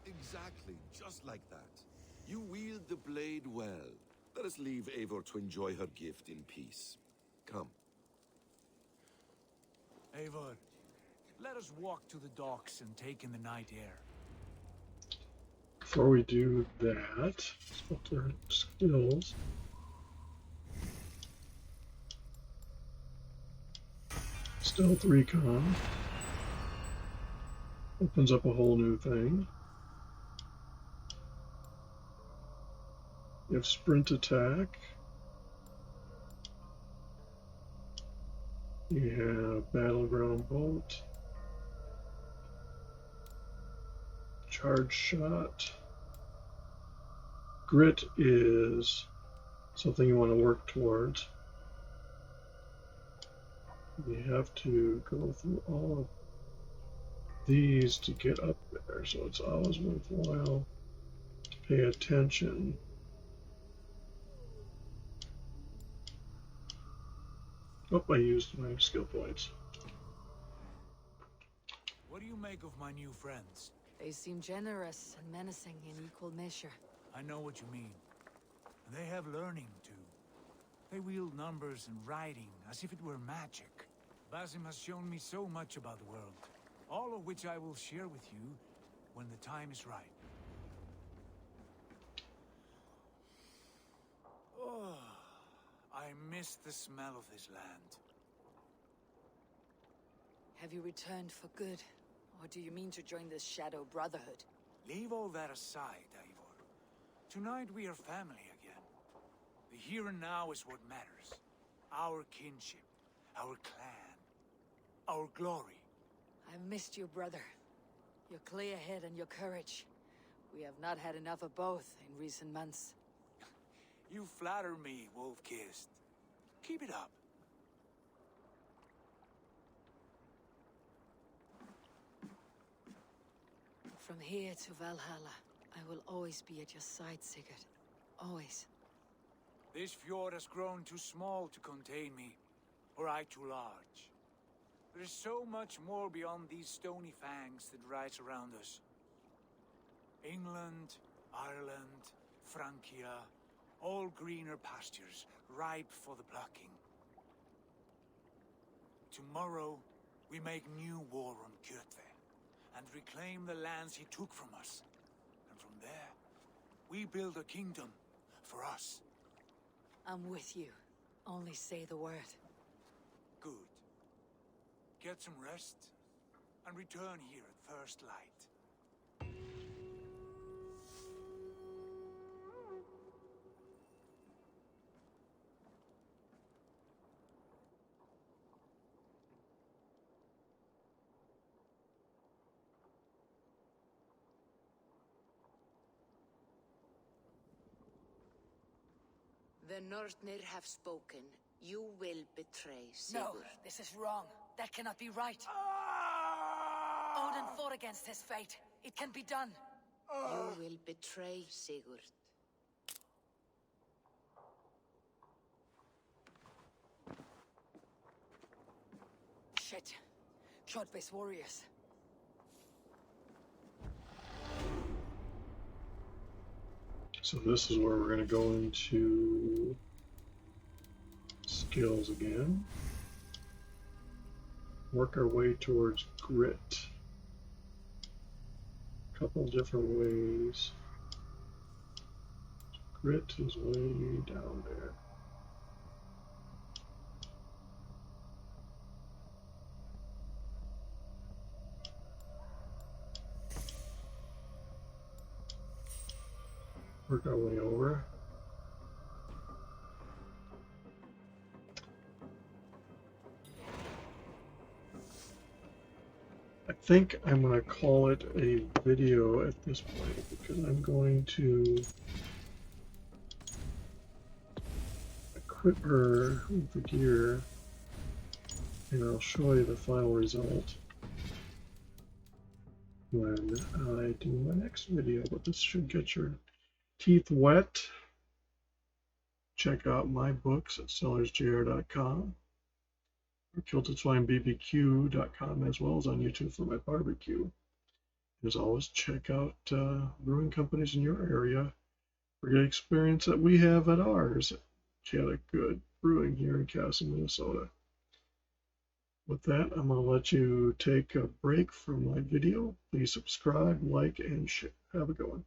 Exactly, just like that. You wield the blade well. Let us leave Eivor to enjoy her gift in peace. Come. Eivor, let us walk to the docks and take in the night air. Before we do that, let's go to our skills. Stealth Recon. Opens up a whole new thing. You have Sprint Attack. You have Battleground Bolt. Charge Shot. Grit is something you want to work towards. You have to go through all of these to get up there, so it's always worthwhile to pay attention. Oh, I used my skill points. What do you make of my new friends? They seem generous and menacing in equal measure. I know what you mean. They have learning, too. They wield numbers and writing as if it were magic. Basim has shown me so much about the world, all of which I will share with you when the time is right. Oh, I miss the smell of this land. Have you returned for good, Or do you mean to join this Shadow Brotherhood? Leave all that aside, Eivor. Tonight we are family again. The here and now is what matters. Our kinship, our clan, our glory. I've missed you, brother. Your clear head and your courage. We have not had enough of both in recent months. You flatter me, Wolf-Kissed. Keep it up. From here to Valhalla, I will always be at your side, Sigurd. Always. This fjord has grown too small to contain me, or I too large. There is so much more beyond these stony fangs that rise around us. England, Ireland, Francia, all greener pastures, ripe for the plucking. Tomorrow, we make new war on Kjotve, and reclaim the lands he took from us. And from there, we build a kingdom for us. I'm with you. Only say the word. Good. Get some rest, and return here at first light. The Northnir have spoken. You will betray No, Sigurd. this is wrong. That cannot be right. Odin fought against his fate. It can be done. You will betray Sigurd. Shit. Kjotve's warriors. So this is where we're going to go into skills again. Work our way towards grit. A couple different ways. Grit is way down there. Work our way over. I think I'm going to call it a video at this point because I'm going to equip her with the gear and I'll show you the final result when I do my next video, but this should get your teeth wet. Check out my books at sellersjr.com or kiltedswinebbq.com, as well as on YouTube for my barbecue. As always, check out brewing companies in your area for the experience that we have at ours. Chaotic Good Brewing here in Castle, Minnesota. With that, I'm going to let you take a break from my video. Please subscribe, like, and share. Have a good one.